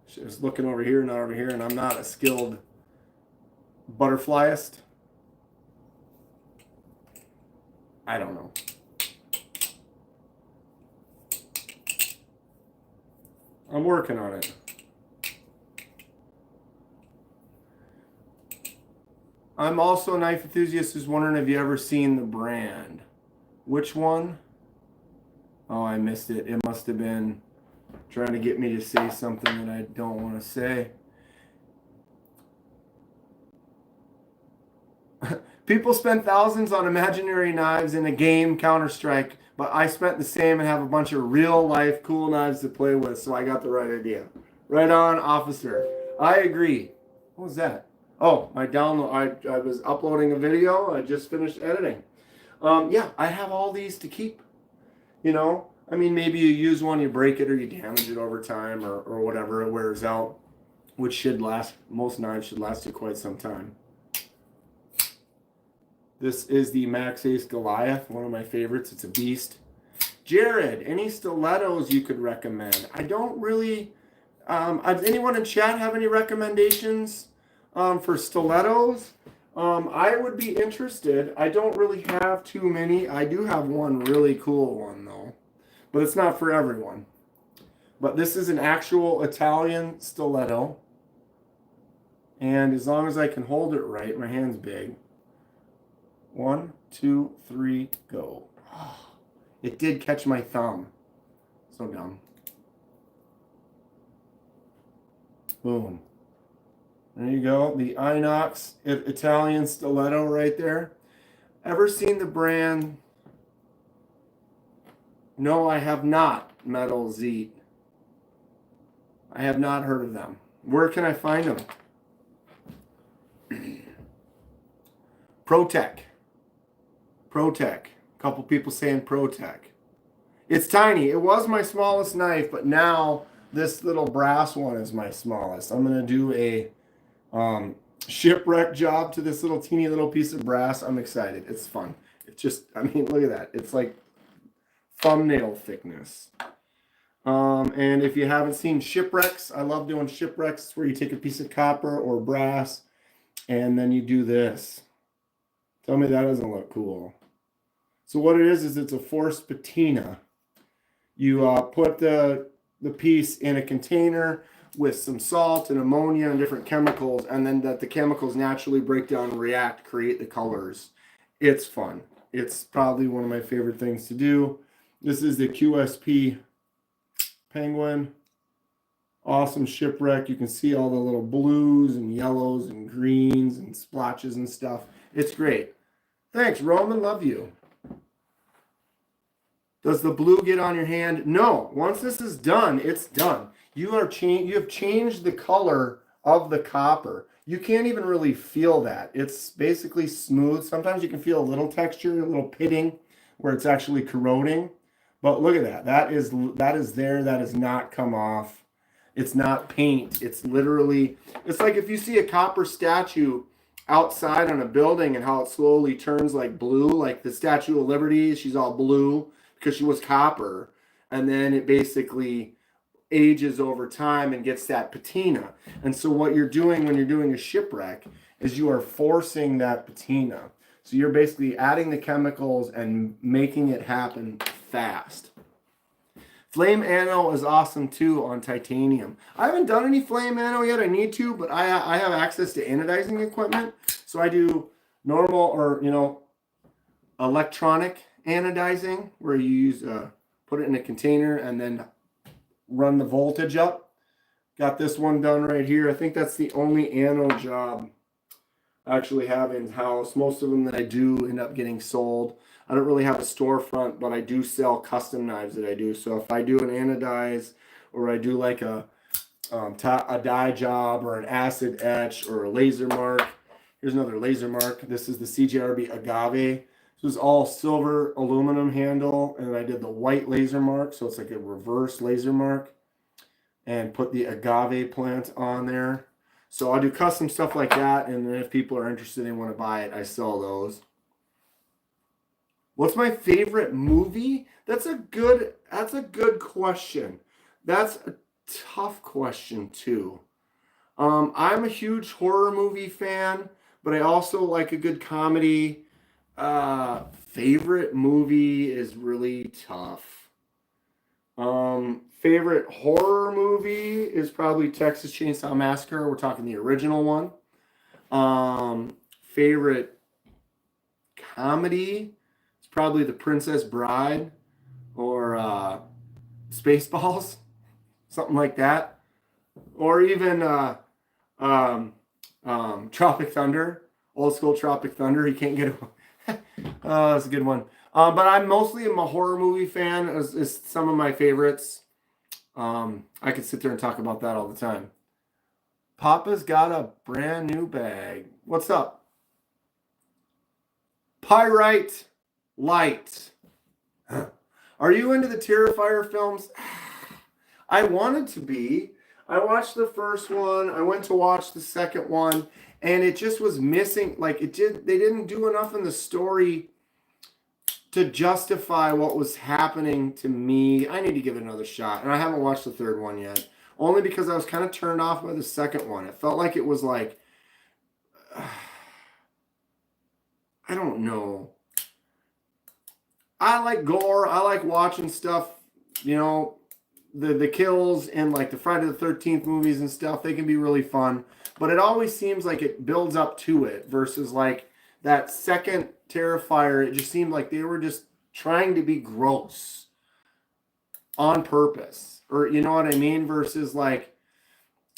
Just looking over here, not over here, and I'm not a skilled butterflyist. I don't know. I'm working on it. I'm also a knife enthusiast who's wondering, have you ever seen the brand? Which one? Oh, I missed it. It must have been trying to get me to say something that I don't want to say. People spend thousands on imaginary knives in a game, Counter-Strike, but I spent the same and have a bunch of real-life cool knives to play with, so I got the right idea. Right on, officer. I agree. What was that? Oh, my download. I was uploading a video. I just finished editing. Yeah, I have all these to keep. You know, I mean, maybe you use one, you break it, or you damage it over time, or whatever. It wears out, which should last. Most knives should last you quite some time. This is the Max Ace Goliath, one of my favorites. It's a beast. Jared, any stilettos you could recommend? I don't really... does anyone in chat have any recommendations for stilettos? I would be interested. I don't really have too many. I do have one really cool one, though. But it's not for everyone. But this is an actual Italian stiletto. And as long as I can hold it right, my hand's big. 1, 2, 3, go. Oh, it did catch my thumb. So dumb. Boom. There you go. The Inox Italian stiletto right there. Ever seen the brand? No, I have not. Metal Zeet. I have not heard of them. Where can I find them? ProTech. ProTech. A couple people saying ProTech. It's tiny. It was my smallest knife, but now this little brass one is my smallest. I'm going to do a shipwreck job to this little teeny little piece of brass. I'm excited. It's fun. It's just, I mean, look at that. It's like thumbnail thickness. And if you haven't seen shipwrecks, I love doing shipwrecks where you take a piece of copper or brass and then you do this. Tell me that doesn't look cool. So what it is it's a forced patina. You put the piece in a container with some salt and ammonia and different chemicals, and then the chemicals naturally break down and react, create the colors. It's fun. It's probably one of my favorite things to do. This is the QSP Penguin. Awesome shipwreck. You can see all the little blues and yellows and greens and splotches and stuff. It's great. Thanks, Roman. Love you. Does the blue get on your hand? No. Once this is done, it's done. You have changed the color of the copper. You can't even really feel that. It's basically smooth. Sometimes you can feel a little texture, a little pitting where it's actually corroding. But look at that. That is there. That has not come off. It's not paint. It's literally, it's like if you see a copper statue outside on a building and how it slowly turns like blue, like the Statue of Liberty, she's all blue because she was copper. And then it basically ages over time and gets that patina. And so what you're doing when you're doing a shipwreck is you are forcing that patina. So you're basically adding the chemicals and making it happen fast. Flame anno is awesome too on titanium. I haven't done any flame anno yet. I need to, but I have access to anodizing equipment. So I do normal or, electronic anodizing where you use, put it in a container and then run the voltage up. Got this one done right here. I think that's the only anno job I actually have in-house. Most of them that I do end up getting sold. I don't really have a storefront, but I do sell custom knives that I do. So if I do an anodize or I do like a dye job or an acid etch or a laser mark. Here's another laser mark. This is the CJRB Agave. This is all silver aluminum handle, and I did the white laser mark, so it's like a reverse laser mark, and put the agave plant on there. So I'll do custom stuff like that, and then if people are interested and want to buy it, I sell those. What's my favorite movie? That's a good question. That's a tough question too. I'm a huge horror movie fan, but I also like a good comedy. Favorite movie is really tough. Favorite horror movie is probably Texas Chainsaw Massacre. We're talking the original one. Favorite comedy is probably The Princess Bride or Spaceballs, something like that. Or even Tropic Thunder, old school Tropic Thunder. You can't get it. That's a good one. But I'm mostly a horror movie fan. Is some of my favorites. I could sit there and talk about that all the time. Papa's got a brand new bag. What's up? Pyrite Light. Are you into the Terrifier films? I wanted to be. I watched the first one. I went to watch the second one, and it just was missing. Like they didn't do enough in the story to justify what was happening to me. I need to give it another shot, and I haven't watched the third one yet, only because I was kind of turned off by the second one. It felt like it was like, I don't know. I like gore. I like watching stuff, you know, the kills in like the Friday the 13th movies and stuff. They can be really fun, but it always seems like it builds up to it versus like that second Terrifier. It just seemed like they were just trying to be gross on purpose, or you know what I mean? Versus like,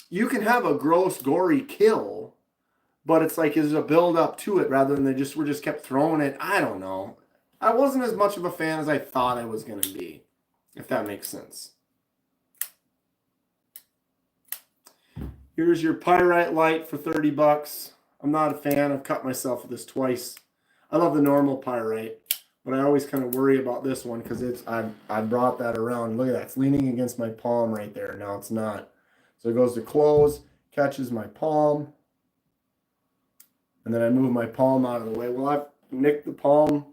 you can have a gross, gory kill, but it's like, is a build up to it rather than we're just kept throwing it. I don't know. I wasn't as much of a fan as I thought I was going to be, if that makes sense. Here's your Pyrite light for 30 bucks. I'm not a fan. I've cut myself with this twice. I love the normal Pyrite, but I always kind of worry about this one because I brought that around. Look at that. It's leaning against my palm right there. Now it's not. So it goes to close, catches my palm, and then I move my palm out of the way. Well, I've nicked the palm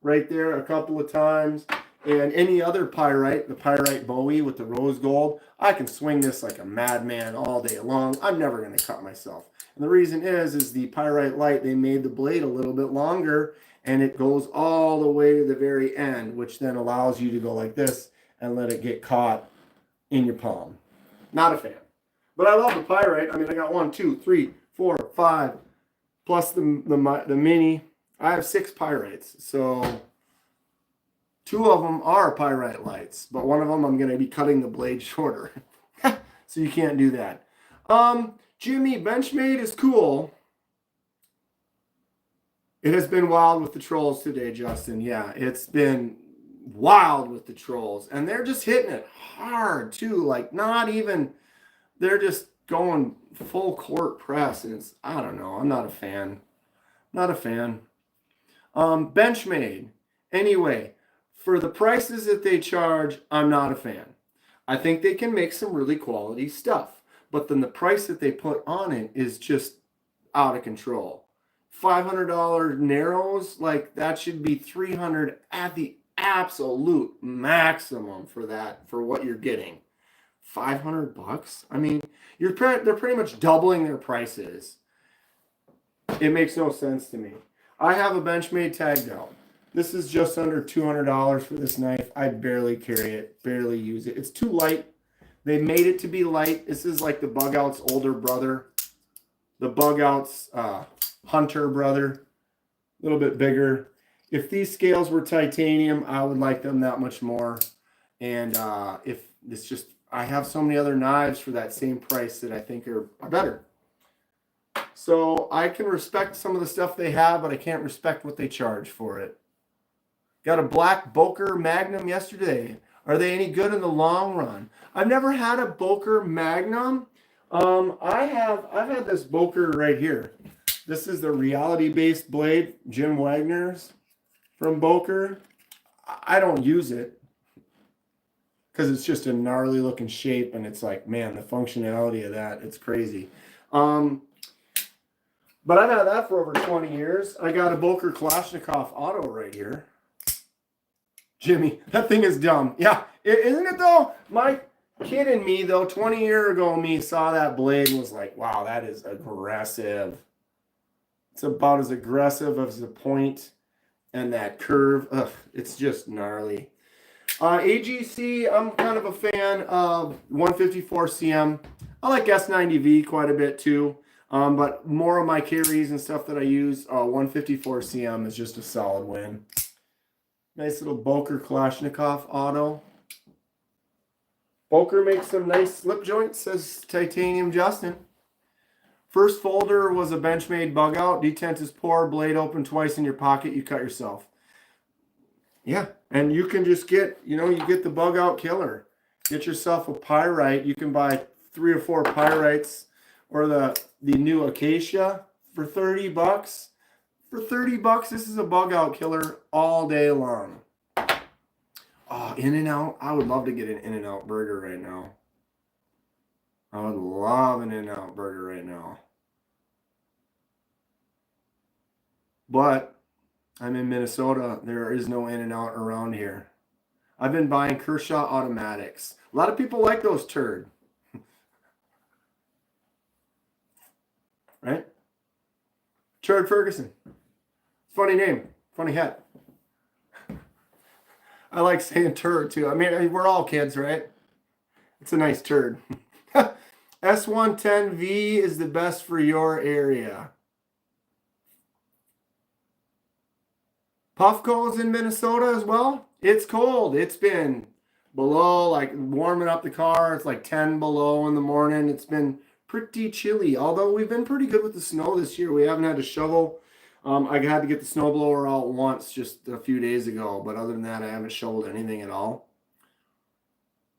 right there a couple of times. And any other Pyrite, the Pyrite Bowie with the rose gold, I can swing this like a madman all day long. I'm never going to cut myself. And the reason is the Pyrite light, they made the blade a little bit longer, and it goes all the way to the very end, which then allows you to go like this and let it get caught in your palm. Not a fan. But I love the Pyrite. I mean, I got 1, 2, 3, 4, 5, plus the mini. I have 6 Pyrites, so 2 of them are Pyrite lights, but one of them I'm going to be cutting the blade shorter. So you can't do that. Jimmy, Benchmade is cool. It has been wild with the trolls today, Justin. Yeah, it's been wild with the trolls. And they're just hitting it hard, too. Like, not even, they're just going full court press. And it's, I don't know. I'm not a fan. Not a fan. Benchmade. Anyway, for the prices that they charge, I'm not a fan. I think they can make some really quality stuff, but then the price that they put on it is just out of control. $500 narrows, like that should be $300 at the absolute maximum for that, for what you're getting. $500? I mean, they're pretty much doubling their prices. It makes no sense to me. I have a Benchmade tagged out. This is just under $200 for this knife. I barely carry it, barely use it. It's too light. They made it to be light. This is like the Bug Out's older brother. The Bug Out's hunter brother. A little bit bigger. If these scales were titanium, I would like them that much more. And if it's just, I have so many other knives for that same price that I think are better. So I can respect some of the stuff they have, but I can't respect what they charge for it. Got a black Boker Magnum yesterday. Are they any good in the long run? I've never had a Boker Magnum. I've had this Boker right here. This is the reality-based blade, Jim Wagner's from Boker. I don't use it because it's just a gnarly looking shape, and it's like, man, the functionality of that, it's crazy. But I've had that for over 20 years. I got a Boker Kalashnikov Auto right here. Jimmy, that thing is dumb. Yeah, isn't it though? My kid and me, though, 20 years ago, me saw that blade and was like, wow, that is aggressive. It's about as aggressive as the point and that curve. Ugh, it's just gnarly. AGC, I'm kind of a fan of 154 CM. I like S90V quite a bit too. But more of my carries and stuff that I use, 154 CM is just a solid win. Nice little Boker Kalashnikov Auto. Boker makes some nice slip joints, says Titanium Justin. First folder was a Benchmade Bug Out. Detent is poor, blade open twice in your pocket, you cut yourself. Yeah, and you can just get, you get the Bug Out killer. Get yourself a Pyrite. You can buy 3 or 4 Pyrites or the new Acacia for 30 bucks. For 30 bucks, this is a Bug Out killer all day long. Oh, In-N-Out. I would love to get an In-N-Out burger right now. I would love an In-N-Out burger right now. But I'm in Minnesota. There is no In-N-Out around here. I've been buying Kershaw automatics. A lot of people like those turd. Right? Turd Ferguson. Funny name. Funny hat. I like saying turd too. I mean, we're all kids, right? It's a nice turd. S110V is the best for your area. Puffco's in Minnesota as well. It's cold. It's been below, like warming up the car. It's like 10 below in the morning. It's been pretty chilly, although we've been pretty good with the snow this year. We haven't had to shovel. I had to get the snowblower out once just a few days ago, but other than that, I haven't shoveled anything at all.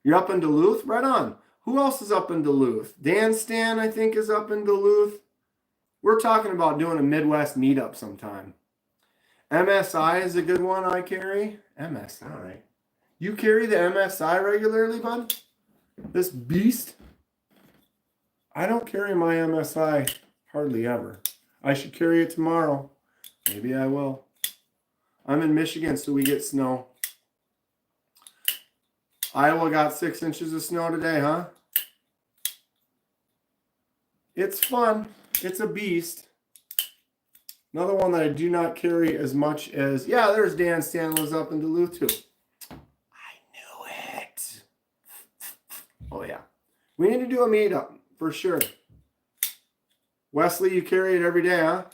You're up in Duluth? Right on. Who else is up in Duluth? Dan Stan, I think, is up in Duluth. We're talking about doing a Midwest meetup sometime. MSI is a good one I carry. MSI. You carry the MSI regularly, bud? This beast? I don't carry my MSI hardly ever. I should carry it tomorrow. Maybe I will. I'm in Michigan, so we get snow. Iowa got 6 inches of snow today, huh? It's fun. It's a beast. Another one that I do not carry as much as... Yeah, there's Dan Stanley's up in Duluth, too. I knew it. Oh, yeah. We need to do a meetup, for sure. Wesley, you carry it every day, huh?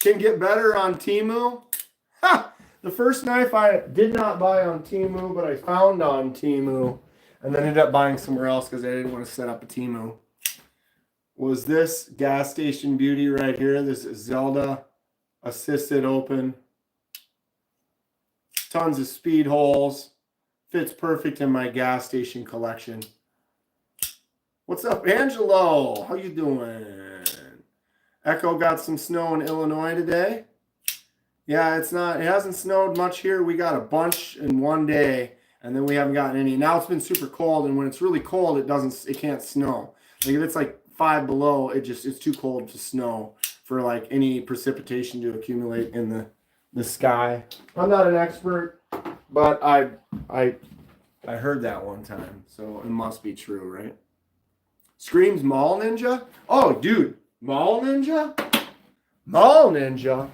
Can get better on Temu. Ha! The first knife I did not buy on Temu, but I found on Temu, and then ended up buying somewhere else because I didn't want to set up a Temu, was this gas station beauty right here. This is Zelda assisted open. Tons of speed holes. Fits perfect in my gas station collection. What's up, Angelo? How you doing? Echo got some snow in Illinois today. Yeah, it hasn't snowed much here. We got a bunch in one day, and then we haven't gotten any. Now it's been super cold, and when it's really cold, it can't snow. Like if it's like 5 below, it's too cold to snow for like any precipitation to accumulate in the sky. I'm not an expert, but I heard that one time, so it must be true, right? Screams Mall Ninja? Oh, dude, Mall Ninja? Mall Ninja?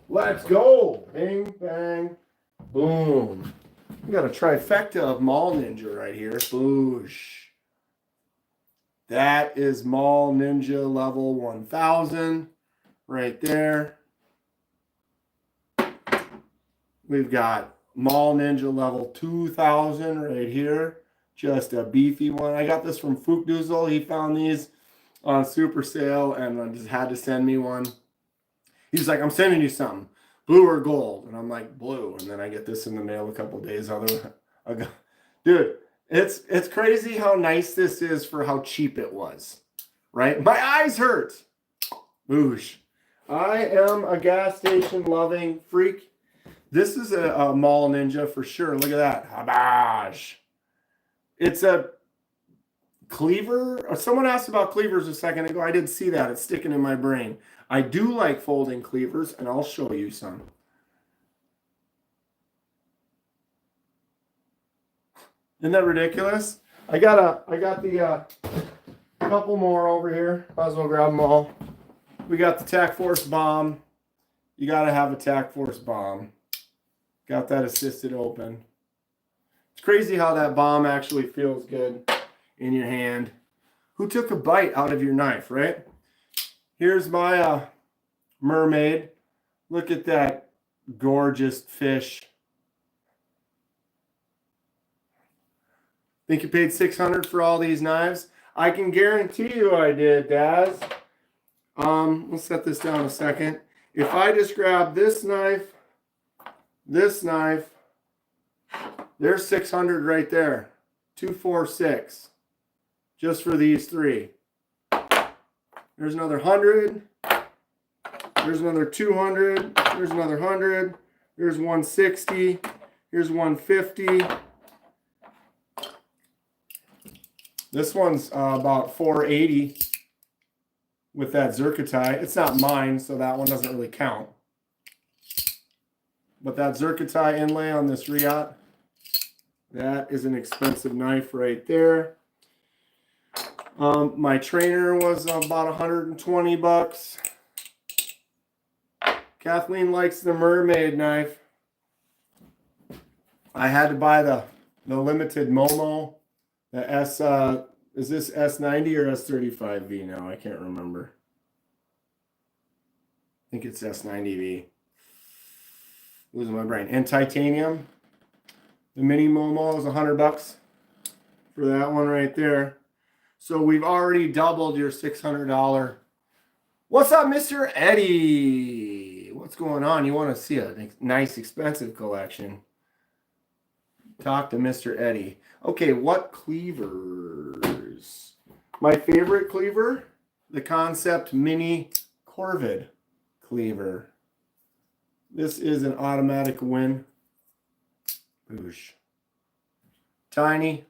Let's go! Bing, bang, boom. We got a trifecta of Mall Ninja right here. Boosh. That is Mall Ninja level 1000 right there. We've got Mall Ninja level 2000 right here. Just a beefy one. I got this from Fookdoozle. He found these on super sale and just had to send me one. He's like, I'm sending you something, blue or gold. And I'm like, blue. And then I get this in the mail a couple days ago. Dude, it's crazy how nice this is for how cheap it was, right? My eyes hurt. Boosh. I am a gas station loving freak. This is a Mall Ninja for sure. Look at that. Habash. It's a cleaver. Someone asked about cleavers a second ago. I did see that. It's sticking in my brain. I do like folding cleavers, and I'll show you some. Isn't that ridiculous? I got the couple more over here. Might as well grab them all. We got the Tac Force bomb. You got to have a Tac Force bomb. Got that assisted open. It's crazy how that bomb actually feels good in your hand. Who took a bite out of your knife, right? Here's my mermaid. Look at that gorgeous fish. Think you paid $600 for all these knives? I can guarantee you I did, Daz. Let's set this down a second. If I just grab this knife, there's $600 right there. 246. Just for these three. There's another 100. There's another 200. There's another 100. There's 160. Here's 150. This one's about $4.80 with that zircotie. It's not mine, so that one doesn't really count. But that zircotie inlay on this Riot, that is an expensive knife right there. My trainer was about 120 bucks. Kathleen likes the mermaid knife. I had to buy the limited Momo. The S, is this S90 or S35V now? I can't remember. I think it's S90V. Losing my brain. And titanium. The mini Momo is 100 bucks for that one right there. So we've already doubled your $600. What's up, Mr. Eddie? What's going on? You want to see a nice, expensive collection? Talk to Mr. Eddie. Okay, what cleavers? My favorite cleaver, the Concept Mini Corvid cleaver. This is an automatic win. Boosh. Tiny.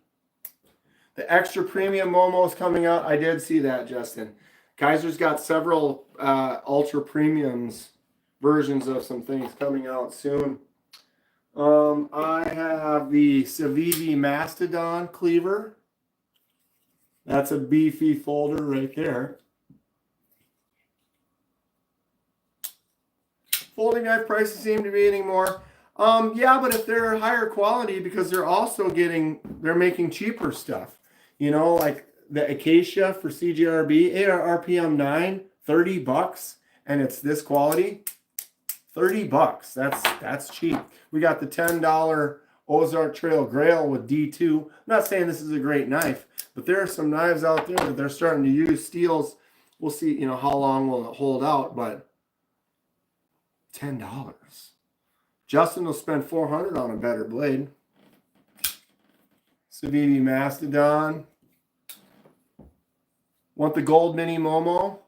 The extra premium Momo is coming out. I did see that, Justin. Kaiser's got several ultra premiums versions of some things coming out soon. I have the Civivi Mastodon cleaver. That's a beefy folder right there. Folding knife prices seem to be getting more. Yeah, but if they're higher quality, because they're making cheaper stuff. You know, like the Acacia for CGRB, RPM 9, 30 bucks, and it's this quality. 30 bucks. That's cheap. We got the $10 Ozark Trail Grail with D2. I'm not saying this is a great knife, but there are some knives out there that they're starting to use. Steels, we'll see, you know, how long will it hold out, but $10. Justin will spend $400 on a better blade. Civivi Mastodon. Want the gold mini Momo?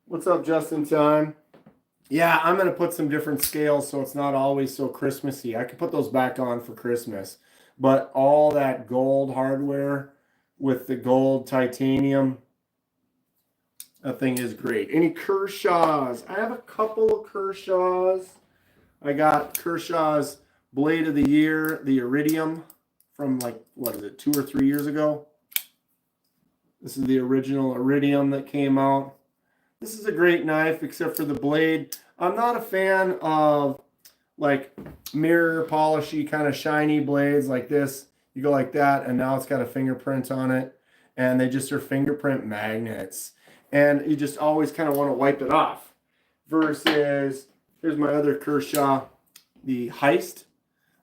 What's up, Justin Time? Yeah, I'm going to put some different scales so it's not always so Christmassy. I could put those back on for Christmas. But all that gold hardware with the gold titanium, that thing is great. Any Kershaws? I have a couple of Kershaws. I got Kershaw's Blade of the Year, the Iridium, from like, what is it, 2 or 3 years ago? This is the original Iridium that came out. This is a great knife, except for the blade. I'm not a fan of like mirror polishy kind of shiny blades like this. You go like that, and now it's got a fingerprint on it, and they just are fingerprint magnets. And you just always kind of want to wipe it off. Versus, here's my other Kershaw, the Heist.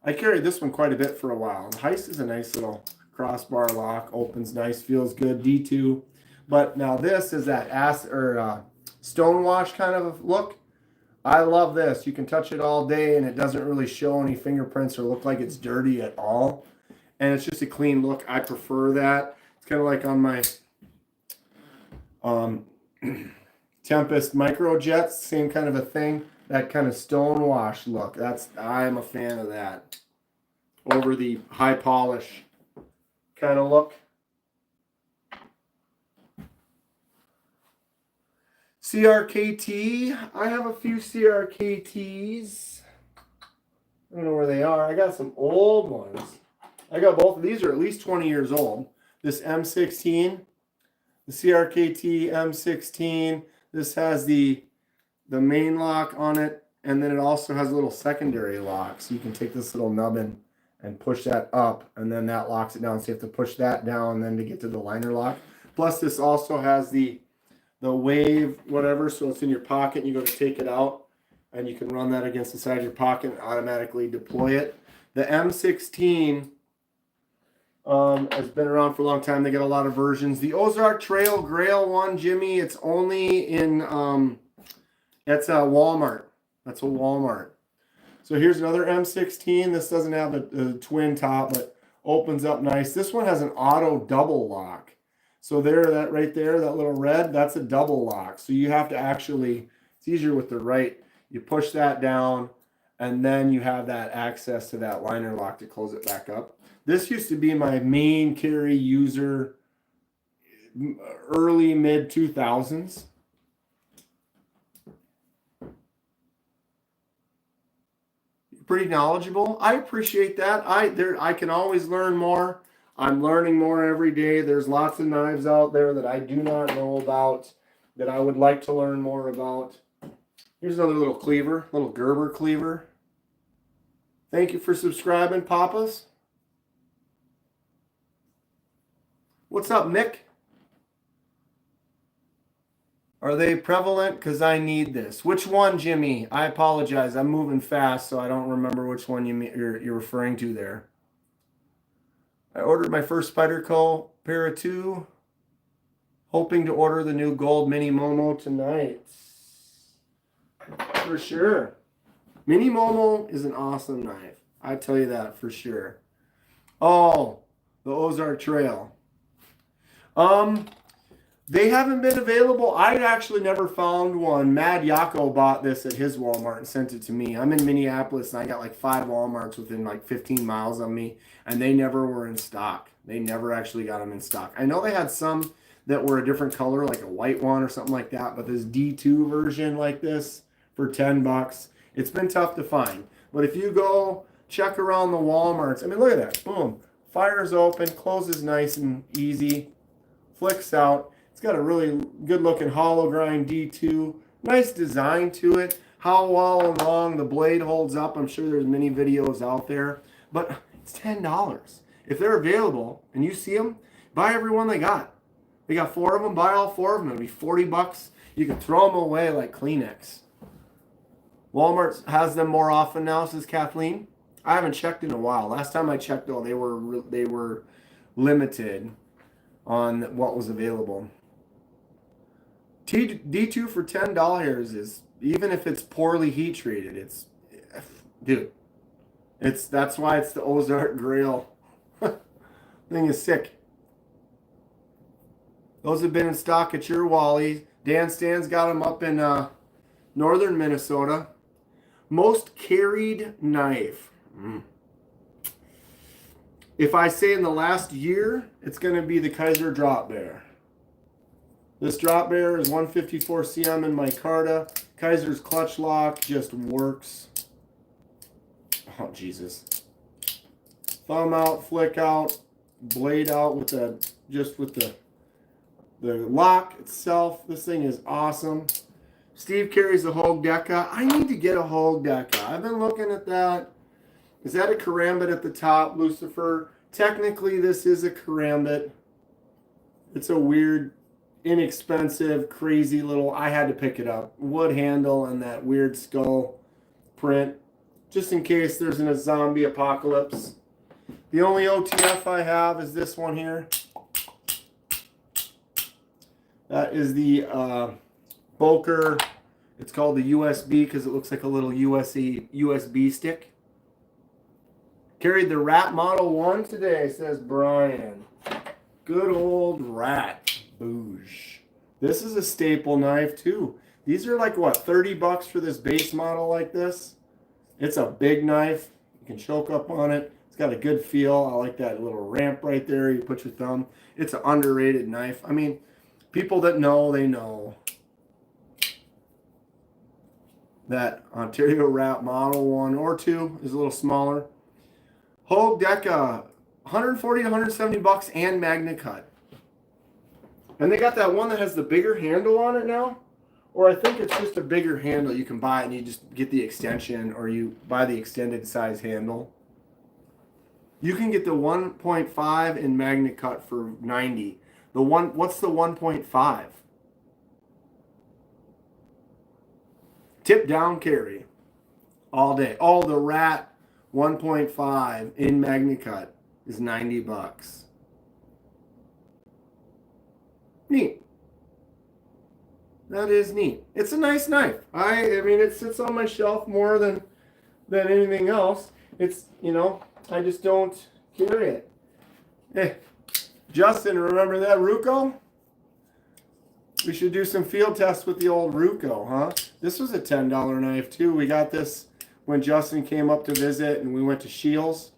I carried this one quite a bit for a while. The Heist is a nice little crossbar lock, opens nice, feels good, D2. But now this is that stonewash kind of look. I love this. You can touch it all day and it doesn't really show any fingerprints or look like it's dirty at all. And it's just a clean look. I prefer that. It's kind of like on my Tempest Microjets, same kind of a thing. That kind of stonewash look. I'm a fan of that. Over the high polish kind of look. CRKT. I have a few CRKTs. I don't know where they are. I got some old ones. I got both of these are at least 20 years old. This M16, the CRKT M16. This has the main lock on it, and then it also has a little secondary lock. So you can take this little nubbin and push that up, and then that locks it down. So you have to push that down then to get to the liner lock. Plus this also has the wave, whatever, so it's in your pocket and you go to take it out and you can run that against the side of your pocket and automatically deploy it. The M16 has been around for a long time. They got a lot of versions. The Ozark Trail Grail one, Jimmy, it's only in it's a Walmart. That's a Walmart. So here's another M16. This doesn't have a twin top, but opens up nice. This one has an auto double lock. So that right there, that little red, that's a double lock. So you have to actually, it's easier with the right. You push that down, and then you have that access to that liner lock to close it back up. This used to be my main carry user early mid 2000s. Pretty knowledgeable. I appreciate that. I can always learn more. I'm learning more every day. There's lots of knives out there that I do not know about that I would like to learn more about. Here's another little cleaver, little Gerber cleaver. Thank you for subscribing, Papas. What's up, Mick? Are they prevalent? Because I need this. Which one, Jimmy? I apologize. I'm moving fast, so I don't remember which one you're referring to there. I ordered my first Spyderco pair of 2. Hoping to order the new gold Mini Momo tonight. For sure. Mini Momo is an awesome knife. I tell you that for sure. Oh, the Ozark Trail. They haven't been available. I actually never found one. Mad Yako bought this at his Walmart and sent it to me. I'm in Minneapolis and I got like 5 Walmarts within like 15 miles of me, and they never were in stock. They never actually got them in stock. I know they had some that were a different color, like a white one or something like that, but this D2 version like this for $10, it's been tough to find. But if you go check around the Walmarts, I mean, look at that. Boom. Fires open, closes nice and easy, flicks out. It's got a really good looking hollow grind D2. Nice design to it. How well and long the blade holds up, I'm sure there's many videos out there. But it's $10. If they're available and you see them, buy every one they got. They got 4 of them, buy all 4 of them. It'll be $40. You can throw them away like Kleenex. Walmart has them more often now, says Kathleen. I haven't checked in a while. Last time I checked, though, they were limited on what was available. D2 for $10 is, even if it's poorly heat treated, it's, dude, that's why it's the Ozark Grail. Thing is sick. Those have been in stock at your Wally. Dan Stan's got them up in northern Minnesota. Most carried knife. If I say in the last year, it's going to be the Kaiser Drop Bear. This drop bear is 154 cm in micarta. Kaiser's clutch lock just works. Oh, Jesus. Thumb out, flick out, blade out with the lock itself. This thing is awesome. Steve carries a Hogue Deca. I need to get a Hogue Deca. I've been looking at that. Is that a karambit at the top, Lucifer? Technically, this is a karambit. It's a weird, inexpensive, crazy little, I had to pick it up, wood handle and that weird skull print, just in case there's a zombie apocalypse. The only OTF I have is this one here. That is the Boker. It's called the USB because it looks like a little USB stick. Carried the Rat Model 1 today, says Brian. Good old Rat. Boosh. This is a staple knife too. These are like, what, $30 for this base model like this? It's a big knife. You can choke up on it. It's got a good feel. I like that little ramp right there. You put your thumb. It's an underrated knife. I mean, people that know, they know. That Ontario Rat Model 1 or 2 is a little smaller. Hogue Deca, 140 to 170 bucks and Magna Cut. And they got that one that has the bigger handle on it now. Or I think it's just a bigger handle. You can buy it and you just get the extension, or you buy the extended size handle. You can get the 1.5 in Magna Cut for $90. What's the 1.5? Tip down carry all day. Oh, the Rat 1.5 in Magna Cut is $90. Neat. That is neat. It's a nice knife. I mean, it sits on my shelf more than anything else. It's, you know, I just don't carry it. Hey, Justin, remember that Ruco? We should do some field tests with the old Ruco, huh? This was a $10 knife too. We got this when Justin came up to visit and we went to Shields.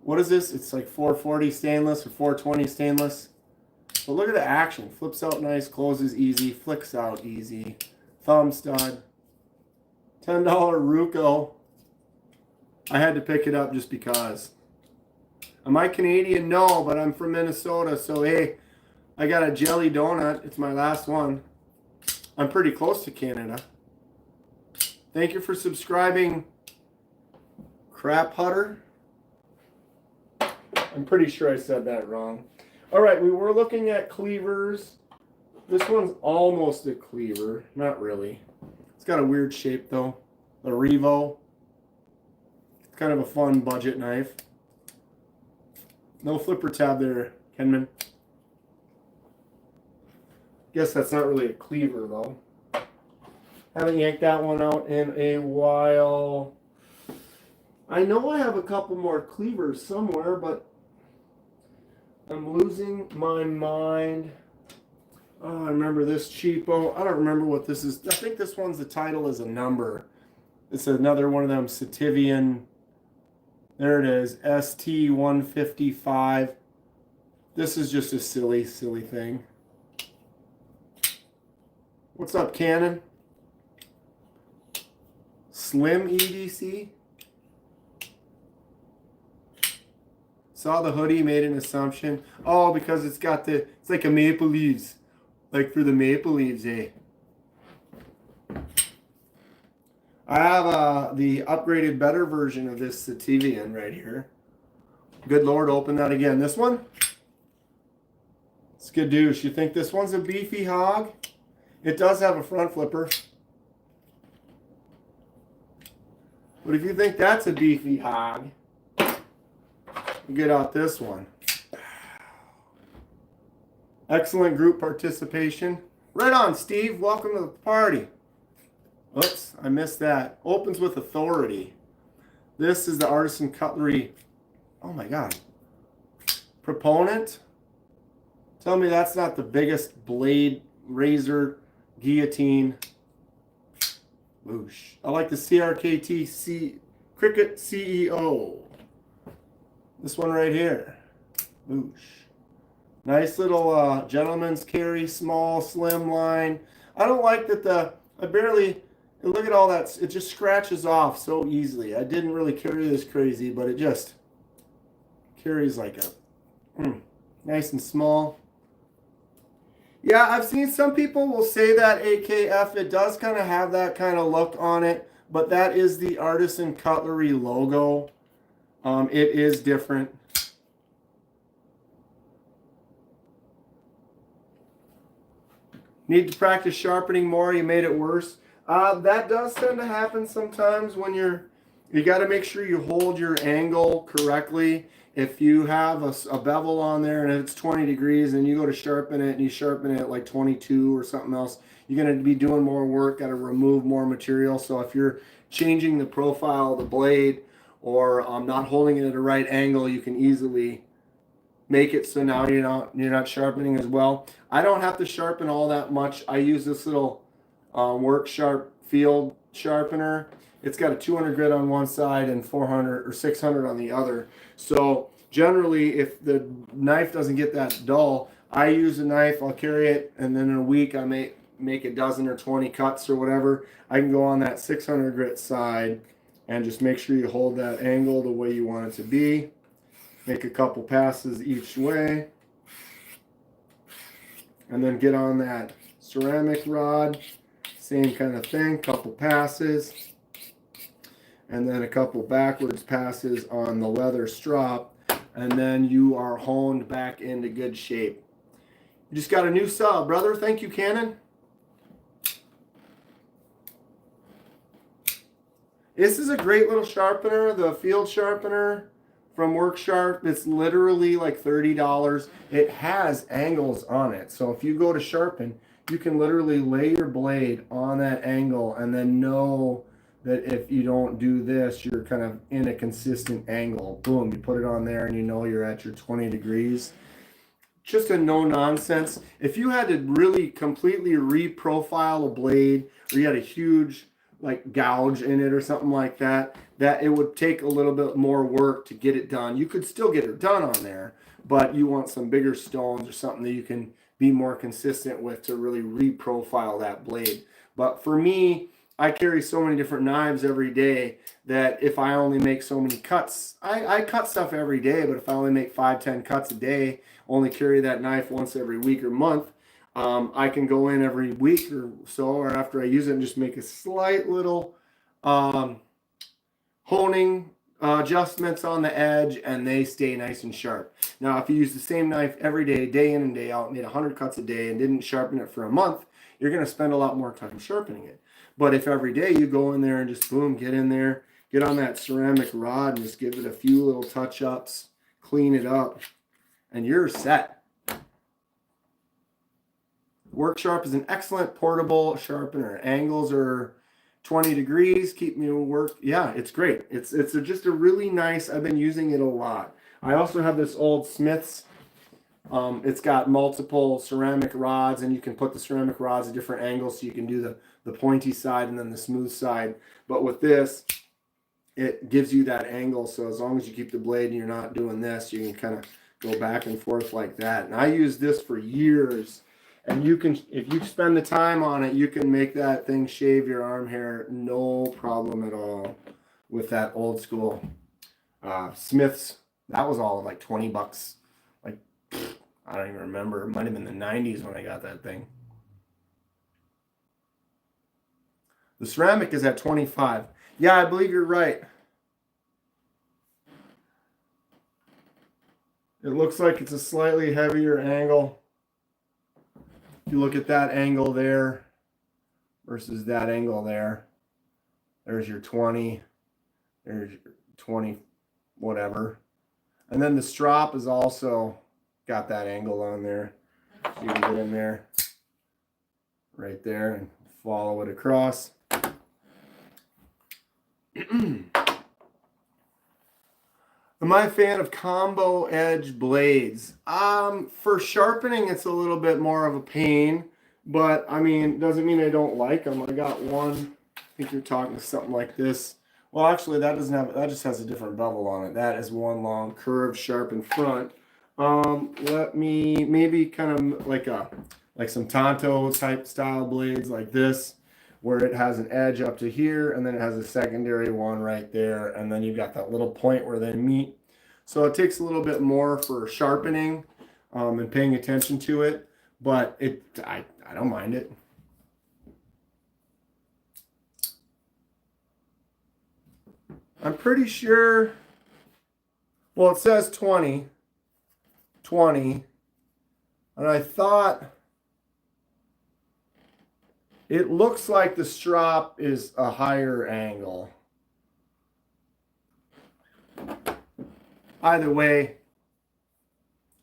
What is this? It's like 440 stainless or 420 stainless. But look at the action. Flips out nice, closes easy, flicks out easy. Thumb stud. $10 Ruco. I had to pick it up just because. Am I Canadian? No, but I'm from Minnesota. So, hey, I got a jelly donut. It's my last one. I'm pretty close to Canada. Thank you for subscribing, Crap Hutter. I'm pretty sure I said that wrong. All right, we were looking at cleavers. This one's almost a cleaver. Not really. It's got a weird shape, though. The Revo. It's kind of a fun budget knife. No flipper tab there, Kenman. Guess that's not really a cleaver, though. Haven't yanked that one out in a while. I know I have a couple more cleavers somewhere, but I'm losing my mind. Oh, I remember this cheapo. I don't remember what this is. I think this one's the title is a number. It's another one of them Sativian. There it is, ST155. This is just a silly thing. What's up, Canon? Slim EDC. Saw the hoodie, made an assumption. Oh, because it's got the, it's like a maple leaves. Like for the maple leaves, eh? I have the upgraded, better version of this Sativian right here. Good Lord, open that again. This one? Skadoosh. You think this one's a beefy hog? It does have a front flipper. But if you think that's a beefy hog, get out this one. Excellent group participation. Right on, Steve. Welcome to the party. Oops, I missed that. Opens with authority. This is the Artisan Cutlery. Oh my God. Proponent. Tell me that's not the biggest blade, razor, guillotine. Whoosh. I like the CRKT Cricket CEO. This one right here. Whoosh. Nice little gentleman's carry, small, slim line. I don't like that look at all that. It just scratches off so easily. I didn't really carry this crazy, but it just carries like a nice and small. Yeah, I've seen some people will say that AKF, it does kind of have that kind of look on it, but that is the Artisan Cutlery logo. It is different. Need to practice sharpening more. You made it worse. That does tend to happen sometimes when you got to make sure you hold your angle correctly. If you have a bevel on there and it's 20 degrees and you go to sharpen it and you sharpen it at like 22 or something else, you're going to be doing more work, got to remove more material. So if you're changing the profile of the blade or not holding it at a right angle, you can easily make it so now you're not sharpening as well. I don't have to sharpen all that much. I use this little Work Sharp field sharpener. It's got a 200 grit on one side and 400 or 600 on the other. So generally, if the knife doesn't get that dull, I use a knife, I'll carry it, and then in a week I may make a dozen or 20 cuts or whatever. I can go on that 600 grit side and just make sure you hold that angle the way you want it to be. Make a couple passes each way. And then get on that ceramic rod. Same kind of thing, couple passes. And then a couple backwards passes on the leather strop. And then you are honed back into good shape. You just got a new sub, brother. Thank you, Canon. This is a great little sharpener, the field sharpener from Work Sharp. It's literally like $30. It has angles on it. So if you go to sharpen, you can literally lay your blade on that angle and then know that if you don't do this, you're kind of in a consistent angle. Boom, you put it on there and you know you're at your 20 degrees. Just a no-nonsense. If you had to really completely reprofile a blade, or you had a huge like gouge in it or something like that, that it would take a little bit more work to get it done. You could still get it done on there, but you want some bigger stones or something that you can be more consistent with to really reprofile that blade. But for me, I carry so many different knives every day that if I only make so many cuts, I cut stuff every day, but if I only make 5-10 cuts a day, only carry that knife once every week or month, I can go in every week or so, or after I use it, and just make a slight little honing adjustments on the edge, and they stay nice and sharp. Now, if you use the same knife every day, day in and day out, made 100 cuts a day and didn't sharpen it for a month, you're going to spend a lot more time sharpening it. But if every day you go in there and just boom, get in there, get on that ceramic rod and just give it a few little touch-ups, clean it up, and you're set. Work Sharp is an excellent portable sharpener. Angles are 20 degrees, keep me work. Yeah, it's great. It's just a really nice, I've been using it a lot. I also have this old Smith's. It's got multiple ceramic rods, and you can put the ceramic rods at different angles, so you can do the pointy side and then the smooth side. But with this, it gives you that angle, so as long as you keep the blade and you're not doing this, you can kind of go back and forth like that. And I used this for years. And you can, if you spend the time on it, you can make that thing shave your arm hair no problem at all with that old school Smith's. That was all like 20 bucks. Like, I don't even remember. It might have been the 90s when I got that thing. The ceramic is at 25. Yeah, I believe you're right. It looks like it's a slightly heavier angle. If you look at that angle there versus that angle there, there's your 20, there's your 20, whatever. And then the strop is also got that angle on there. So you can get in there, right there, and follow it across. Am I a fan of combo edge blades? For sharpening, it's a little bit more of a pain, but I mean, doesn't mean I don't like them. I got one. I think you're talking something like this. Well, actually, that doesn't have. That just has a different bevel on it. That is one long curved, sharpened front. Let me maybe kind of like some Tonto type style blades like this, where it has an edge up to here, and then it has a secondary one right there, and then you've got that little point where they meet. So it takes a little bit more for sharpening and paying attention to it, but I don't mind it. I'm pretty sure, well, it says 20, and I thought, it looks like the strop is a higher angle. Either way,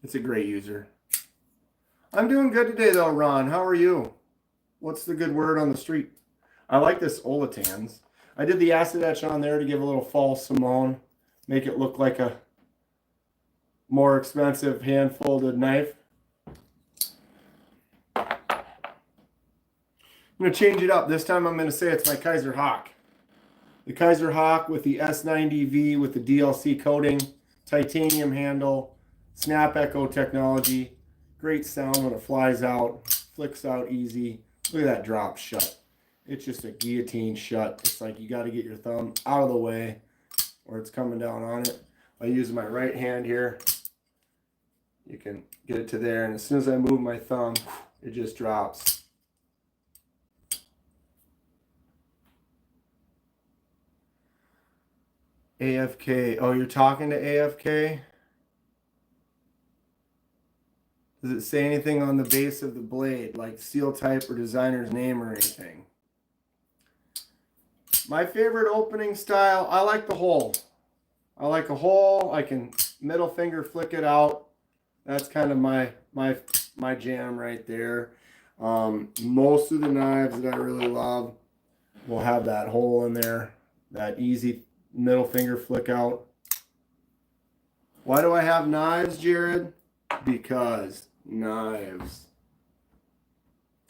it's a great user. I'm doing good today though, Ron. How are you? What's the good word on the street? I like this Olatans. I did the acid etch on there to give a little false Simone, make it look like a more expensive hand-folded knife. I'm going to change it up. This time I'm going to say it's my Kaiser Hawk. The Kaiser Hawk with the S90V with the DLC coating, titanium handle, snap echo technology. Great sound when it flies out, flicks out easy. Look at that drop shut. It's just a guillotine shut. It's like you got to get your thumb out of the way or it's coming down on it. I use my right hand here. You can get it to there, and as soon as I move my thumb, it just drops. AFK. Oh, you're talking to AFK? Does it say anything on the base of the blade, like steel type or designer's name or anything? My favorite opening style, I like the hole. I like a hole. I can middle finger flick it out. That's kind of my jam right there. Most of the knives that I really love will have that hole in there, that easy middle finger flick out. Why do I have knives, Jared? Because knives.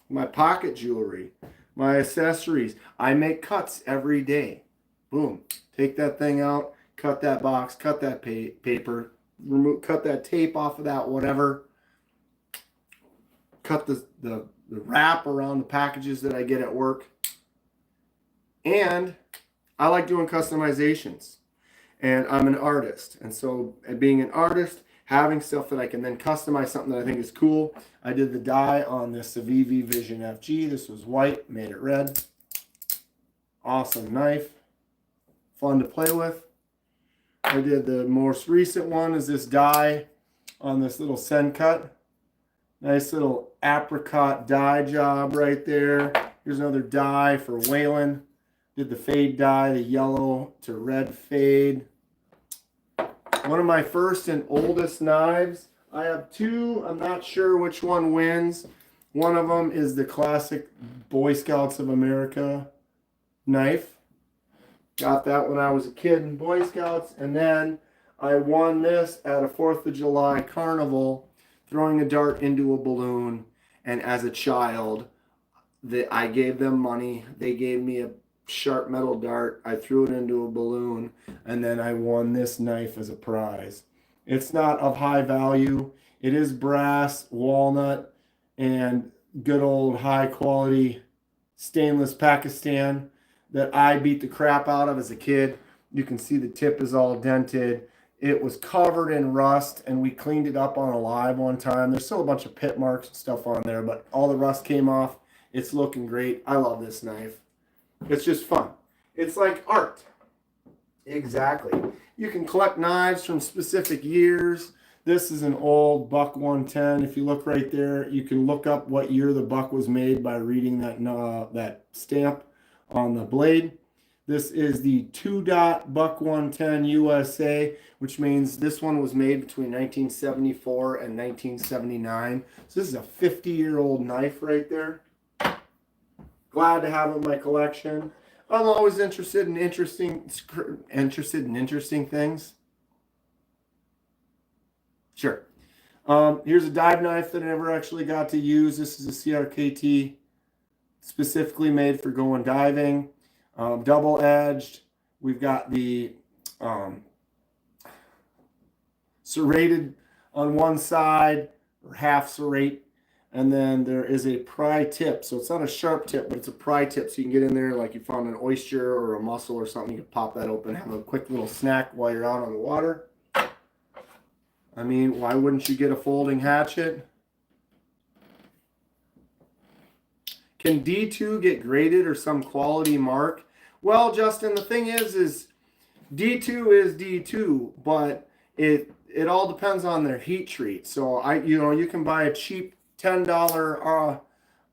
My pocket jewelry. My accessories. I make cuts every day. Boom. Take that thing out, cut that box, cut that paper, cut that tape off of that, whatever. Cut the wrap around the packages that I get at work. And I like doing customizations. And I'm an artist. And so being an artist, having stuff that I can then customize something that I think is cool. I did the die on this Civivi Vision FG. This was white, made it red. Awesome knife. Fun to play with. I did the most recent one is this die on this little Sen cut. Nice little apricot die job right there. Here's another die for Waylon. Did the fade die, the yellow to red fade. One of my first and oldest knives. I have two. I'm not sure which one wins. One of them is the classic Boy Scouts of America knife. Got that when I was a kid in Boy Scouts. And then I won this at a 4th of July carnival, throwing a dart into a balloon. And as a child, I gave them money. They gave me a sharp metal dart. I threw it into a balloon, and then I won this knife as a prize. It's not of high value. It is brass, walnut, and good old high quality stainless Pakistan that I beat the crap out of as a kid. You can see the tip is all dented. It was covered in rust, and we cleaned it up on a live one time. There's still a bunch of pit marks and stuff on there, but all the rust came off. It's looking great. I love this knife. It's just fun. It's like art. Exactly. You can collect knives from specific years. This is an old Buck 110. If you look right there, you can look up what year the buck was made by reading that stamp on the blade. This is the 2-dot Buck 110 USA, which means this one was made between 1974 and 1979. So this is a 50-year-old knife right there. Glad to have it in my collection. I'm always interested in interesting things. Sure. Here's a dive knife that I never actually got to use. This is a CRKT specifically made for going diving. Double-edged. We've got the serrated on one side, or half serrate. And then there is a pry tip. So it's not a sharp tip, but it's a pry tip. So you can get in there like you found an oyster or a mussel or something. You can pop that open, have a quick little snack while you're out on the water. I mean, why wouldn't you get a folding hatchet? Can D2 get graded or some quality mark? Well, Justin, the thing is D2 is D2, but it all depends on their heat treat. So you can buy a cheap $10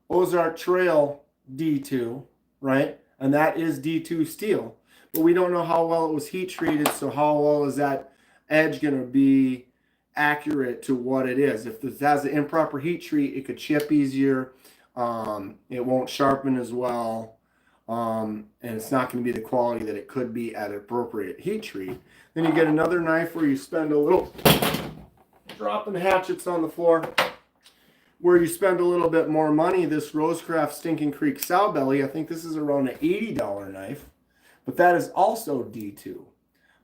Ozark Trail D2, right? And that is D2 steel. But we don't know how well it was heat treated, so how well is that edge going to be accurate to what it is? If this has an improper heat treat, it could chip easier. It won't sharpen as well. And it's not going to be the quality that it could be at appropriate heat treat. Then you get another knife where you spend a little, dropping hatchets on the floor, where you spend a little bit more money. This Rosecraft Stinking Creek Sow Belly, I think this is around an $80 knife, but that is also D2.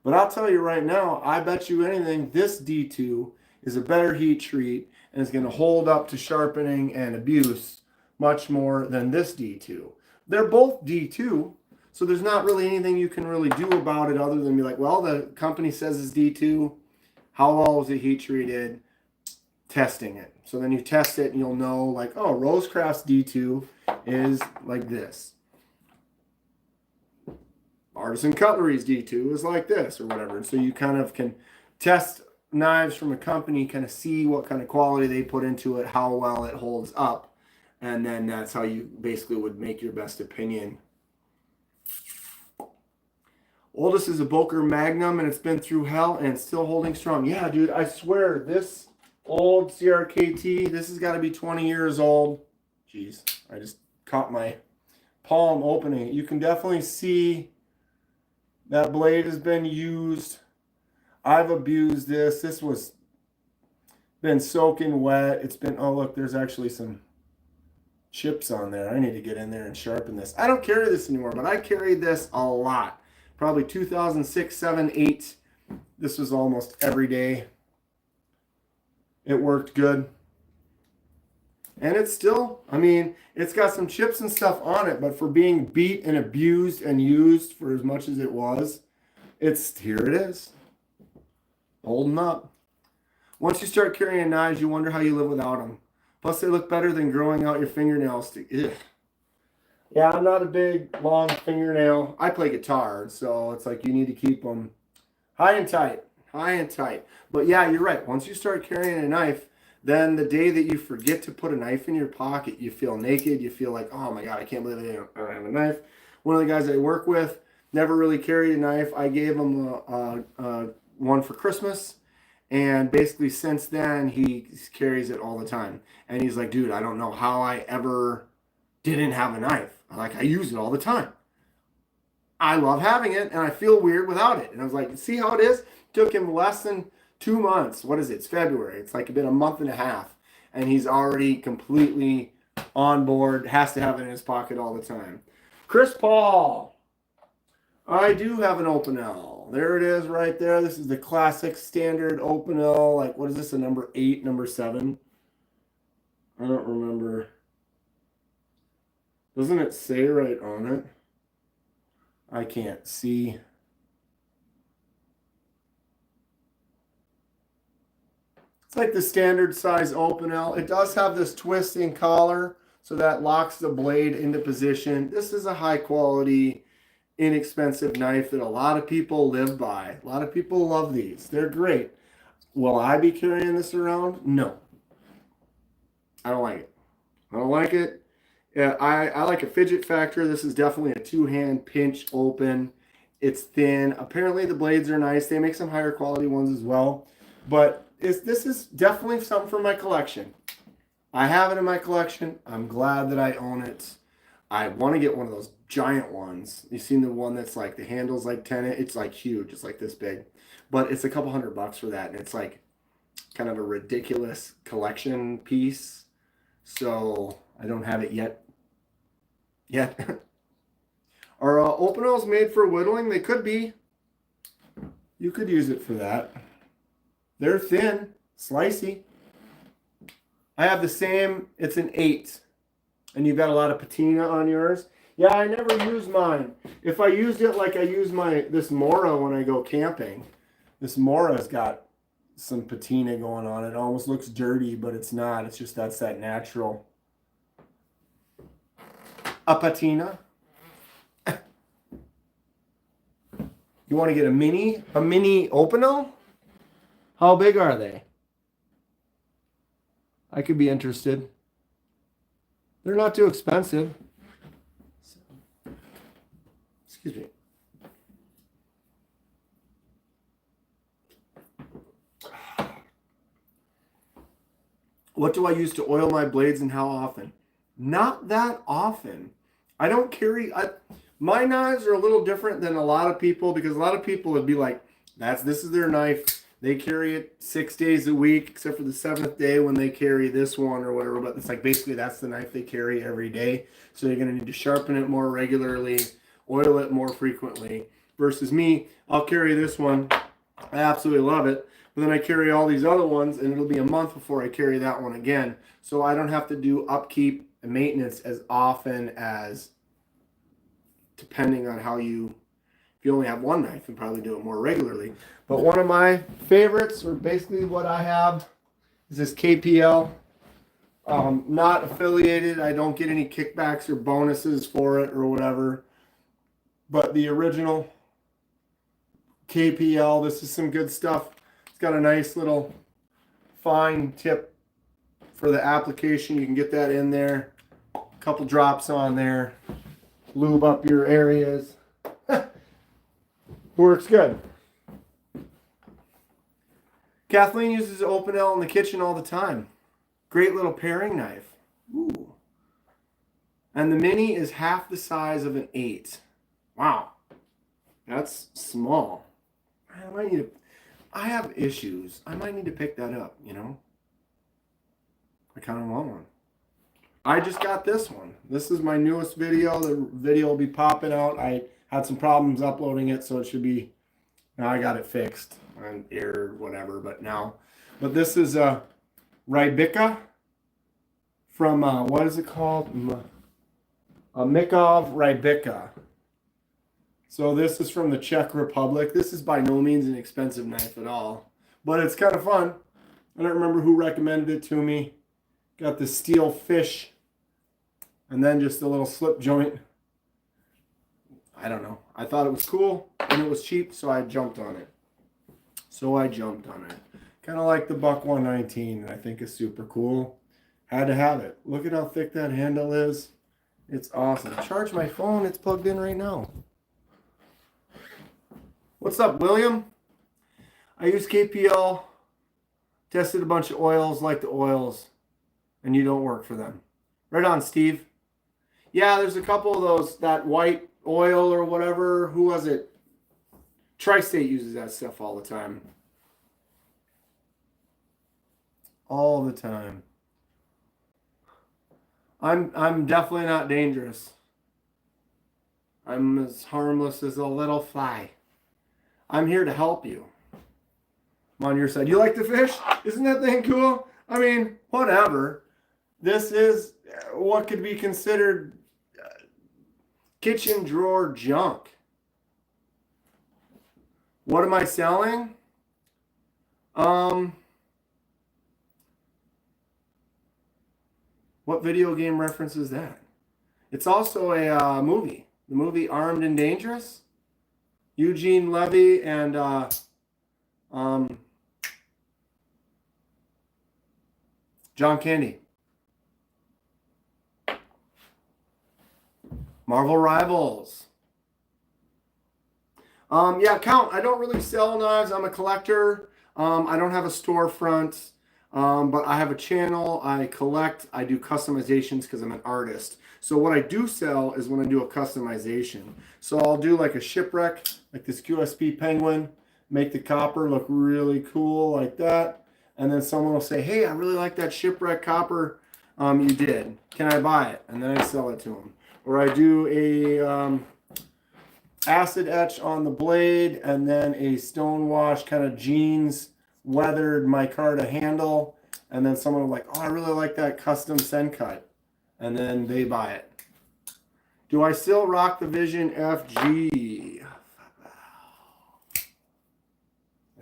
But I'll tell you right now, I bet you anything, this D2 is a better heat treat and is going to hold up to sharpening and abuse much more than this D2. They're both D2, so there's not really anything you can really do about it other than be like, well, the company says it's D2. How well was it heat treated? Testing it. So then you test it and you'll know, like, oh, Rosecraft's D2 is like this. Artisan Cutlery's D2 is like this or whatever. And so you kind of can test knives from a company, kind of see what kind of quality they put into it, how well it holds up. And then that's how you basically would make your best opinion. Oldest is a Boker Magnum, and it's been through hell and it's still holding strong. Yeah, dude, I swear, this old CRKT, this has got to be 20 years old. Jeez, I just caught my palm opening it. You can definitely see that blade has been used. I've abused this. This was been soaking wet. It's been, oh look, there's actually some chips on there. I need to get in there and sharpen this. I don't carry this anymore, but I carried this a lot. Probably 2006, 7, 8. This was almost every day. It worked good. And it's still, I mean, it's got some chips and stuff on it, but for being beat and abused and used for as much as it was, here it is. Holding up. Once you start carrying knives, you wonder how you live without them. Plus, they look better than growing out your fingernails. Ugh. Yeah, I'm not a big, long fingernail. I play guitar, so it's like you need to keep them high and tight. High and tight. But yeah, you're right. Once you start carrying a knife, then the day that you forget to put a knife in your pocket, you feel naked. You feel like, oh my God, I can't believe I don't have a knife. One of the guys I work with never really carried a knife. I gave him one for Christmas. And basically since then, he carries it all the time. And he's like, dude, I don't know how I ever didn't have a knife. Like, I use it all the time. I love having it, and I feel weird without it. And I was like, see how it is? It took him less than 2 months. What is it? It's February. It's like been a month and a half. And he's already completely on board, has to have it in his pocket all the time. Chris Paul. I do have an Open L. There it is right there. This is the classic standard Open L. Like, what is this, a number 8, number 7? I don't remember. Doesn't it say right on it? I can't see. It's like the standard size Open L. It does have this twisting collar, so that locks the blade into position. This is a high quality, inexpensive knife that a lot of people live by. A lot of people love these. They're great. Will I be carrying this around? No. I don't like it. I don't like it. Yeah, I like a fidget factor. This is definitely a two-hand pinch open. It's thin. Apparently the blades are nice. They make some higher quality ones as well. But this is definitely something for my collection. I have it in my collection. I'm glad that I own it. I want to get one of those giant ones. You've seen the one that's like the handle's like 10. It's like huge. It's like this big. But it's a couple $100 for that. And it's like kind of a ridiculous collection piece. So I don't have it yet. Are Open L's made for whittling? They could be. You could use it for that. They're thin, slicey. I have the same. It's an 8. And you've got a lot of patina on yours. Yeah, I never use mine. If I used it like I use this Mora when I go camping, this Mora's got some patina going on. It almost looks dirty, but it's not. It's just that's that natural. A patina. You want to get a mini Open L? How big are they? I could be interested. They're not too expensive. Excuse me. What do I use to oil my blades and how often? Not that often. I don't carry... my knives are a little different than a lot of people because a lot of people would be like, this is their knife. They carry it 6 days a week, except for the 7th day when they carry this one or whatever. But it's like basically that's the knife they carry every day. So you're going to need to sharpen it more regularly, oil it more frequently. Versus me, I'll carry this one. I absolutely love it. But then I carry all these other ones, and it'll be a month before I carry that one again. So I don't have to do upkeep and maintenance as often as, depending on how you... If you only have one knife, you can probably do it more regularly. But one of my favorites, or basically what I have, is this KPL. Not affiliated. I don't get any kickbacks or bonuses for it or whatever. But the original KPL, this is some good stuff. It's got a nice little fine tip for the application. You can get that in there. A couple drops on there. Lube up your areas. Works good. Kathleen uses Open L in the kitchen all the time. Great little paring knife. Ooh. And the mini is half the size of an 8. Wow. That's small. I have issues. I might need to pick that up, you know? I kind of want one. I just got this one. This is my newest video. The video will be popping out. I had some problems uploading it, so it should be, now I got it fixed on error, whatever, but this is a Rybica from, what is it called? A Mikov Rybica. So this is from the Czech Republic. This is by no means an expensive knife at all, but it's kind of fun. I don't remember who recommended it to me. Got the steel fish and then just a little slip joint. I don't know. I thought it was cool and it was cheap, so I jumped on it. Kind of like the Buck 119, I think is super cool. Had to have it. Look at how thick that handle is. It's awesome. Charge my phone. It's plugged in right now. What's up, William? I use KPL. Tested a bunch of oils, like the oils, and you don't work for them. Right on, Steve. Yeah, there's a couple of those, that white oil or whatever. Who was it? Tri-State uses that stuff all the time. All the time. I'm definitely not dangerous. I'm as harmless as a little fly. I'm here to help you. I'm on your side. You like to fish? Isn't that thing cool? I mean, whatever. This is what could be considered kitchen drawer junk. What am I selling? What video game reference is that? It's also a movie. The movie Armed and Dangerous. Eugene Levy and John Candy. Marvel Rivals. Yeah, Count. I don't really sell knives. I'm a collector. I don't have a storefront, but I have a channel. I collect. I do customizations because I'm an artist. So what I do sell is when I do a customization. So I'll do like a shipwreck, like this QSP penguin, make the copper look really cool like that. And then someone will say, hey, I really like that shipwreck copper you did. Can I buy it? And then I sell it to them. Or I do a acid etch on the blade and then a stonewash kind of jeans weathered micarta handle. And then someone will like, oh, I really like that custom send cut. And then they buy it. Do I still rock the Vision FG?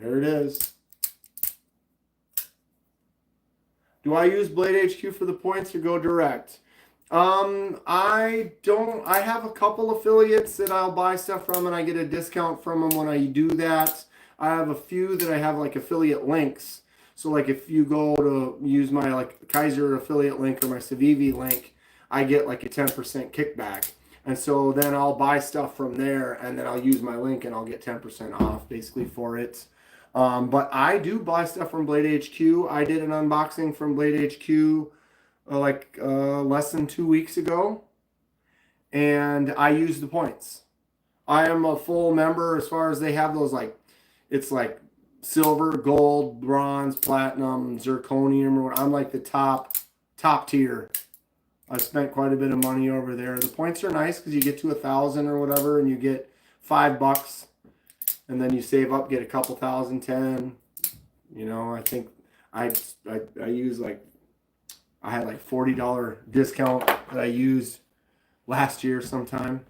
There it is. Do I use Blade HQ for the points or go direct? I don't. I have a couple affiliates that I'll buy stuff from and I get a discount from them when I do that. I have a few that I have like affiliate links. So like if you go to use my like Kaiser affiliate link or my Civivi link, I get like a 10% kickback. And so then I'll buy stuff from there and then I'll use my link and I'll get 10% off basically for it. But I do buy stuff from Blade HQ. I did an unboxing from Blade HQ less than 2 weeks ago. And I use the points. I am a full member as far as they have those like, it's like silver, gold, bronze, platinum, zirconium. Or I'm like the top tier. I spent quite a bit of money over there. The points are nice because you get to 1,000 or whatever, and you get $5, and then you save up, get a couple thousand, 10. You know, I think I use like I had like $40 discount that I used last year sometime.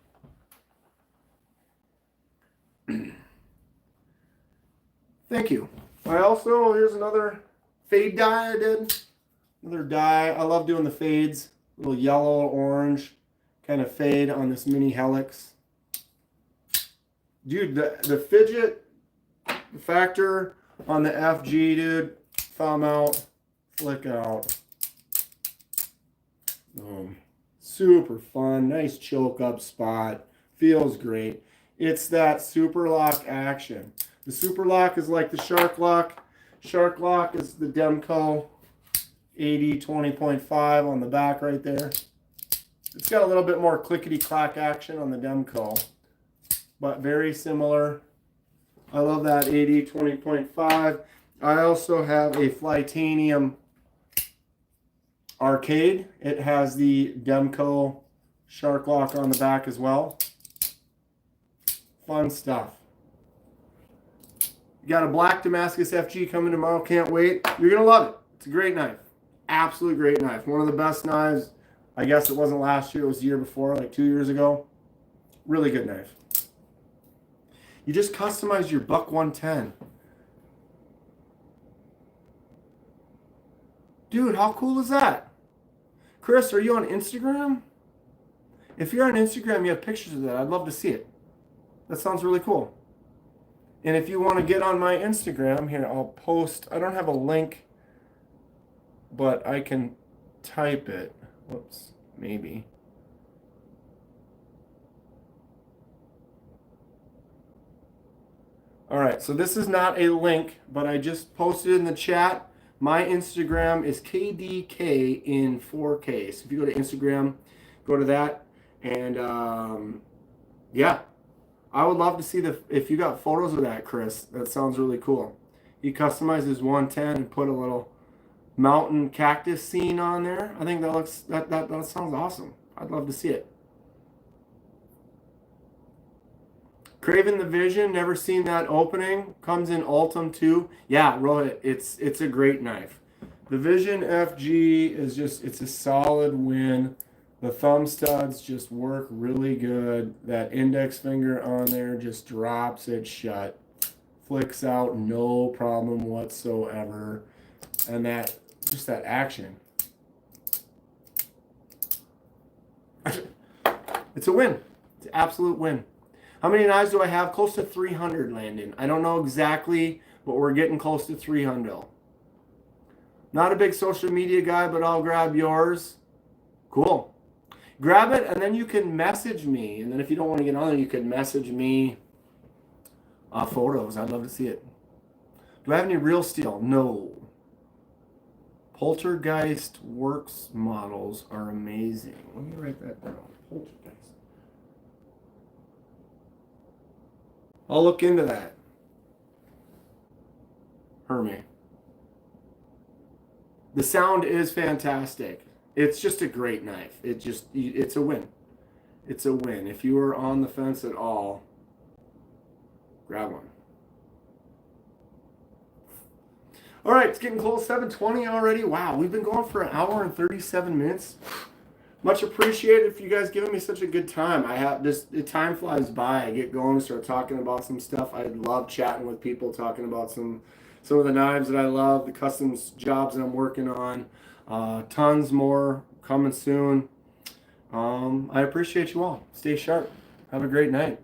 Thank you. I also, here's another fade dye I did. Another dye. I love doing the fades. Little yellow, orange kind of fade on this mini helix. Dude, the fidget factor on the FG, dude. Thumb out, flick out. Super fun. Nice choke up spot. Feels great. It's that super lock action. The super lock is like the shark lock. Shark lock is the Demco 80 20.5 on the back right there. It's got a little bit more clickety clack action on the Demco, but very similar. I love that 80 20.5. I also have a Flytanium Arcade. It has the Demco shark lock on the back as well. Fun stuff. You got a black Damascus FG coming tomorrow. Can't wait. You're going to love it. It's a great knife. Absolutely great knife. One of the best knives. I guess it wasn't last year. It was the year before, like 2 years ago. Really good knife. You just customize your buck 110. Dude, how cool is that? Chris, are you on Instagram? If you're on Instagram, you have pictures of that. I'd love to see it. That sounds really cool. And if you want to get on my Instagram, here, I'll post. I don't have a link, but I can type it. Whoops, maybe. All right, so this is not a link, but I just posted in the chat. My Instagram is KDK in 4K. So if you go to Instagram, go to that. And yeah, I would love to see if you got photos of that, Chris. That sounds really cool. He customized his 110 and put a little mountain cactus scene on there. I think that sounds awesome. I'd love to see it. Craven the Vision, never seen that opening. Comes in Ultim too. Yeah, Rohit, it's a great knife. The Vision FG is just, it's a solid win. The thumb studs just work really good. That index finger on there just drops it shut. Flicks out, no problem whatsoever. And that, just that action. It's a win. It's an absolute win. How many knives do I have? Close to 300, Landon. I don't know exactly, but we're getting close to 300. Not a big social media guy, but I'll grab yours. Cool. Grab it, and then you can message me. And then if you don't want to get on there, you can message me photos. I'd love to see it. Do I have any real steel? No. Poltergeist Works models are amazing. Let me write that down. Poltergeist. I'll look into that. Hermie. The sound is fantastic. It's just a great knife. It's a win. It's a win. If you are on the fence at all, grab one. All right, it's getting close. 7:20 already. Wow, we've been going for an hour and 37 minutes. Much appreciated for you guys giving me such a good time. The time flies by. I get going and start talking about some stuff. I love chatting with people, talking about some of the knives that I love, the customs jobs that I'm working on. Tons more coming soon. I appreciate you all. Stay sharp. Have a great night.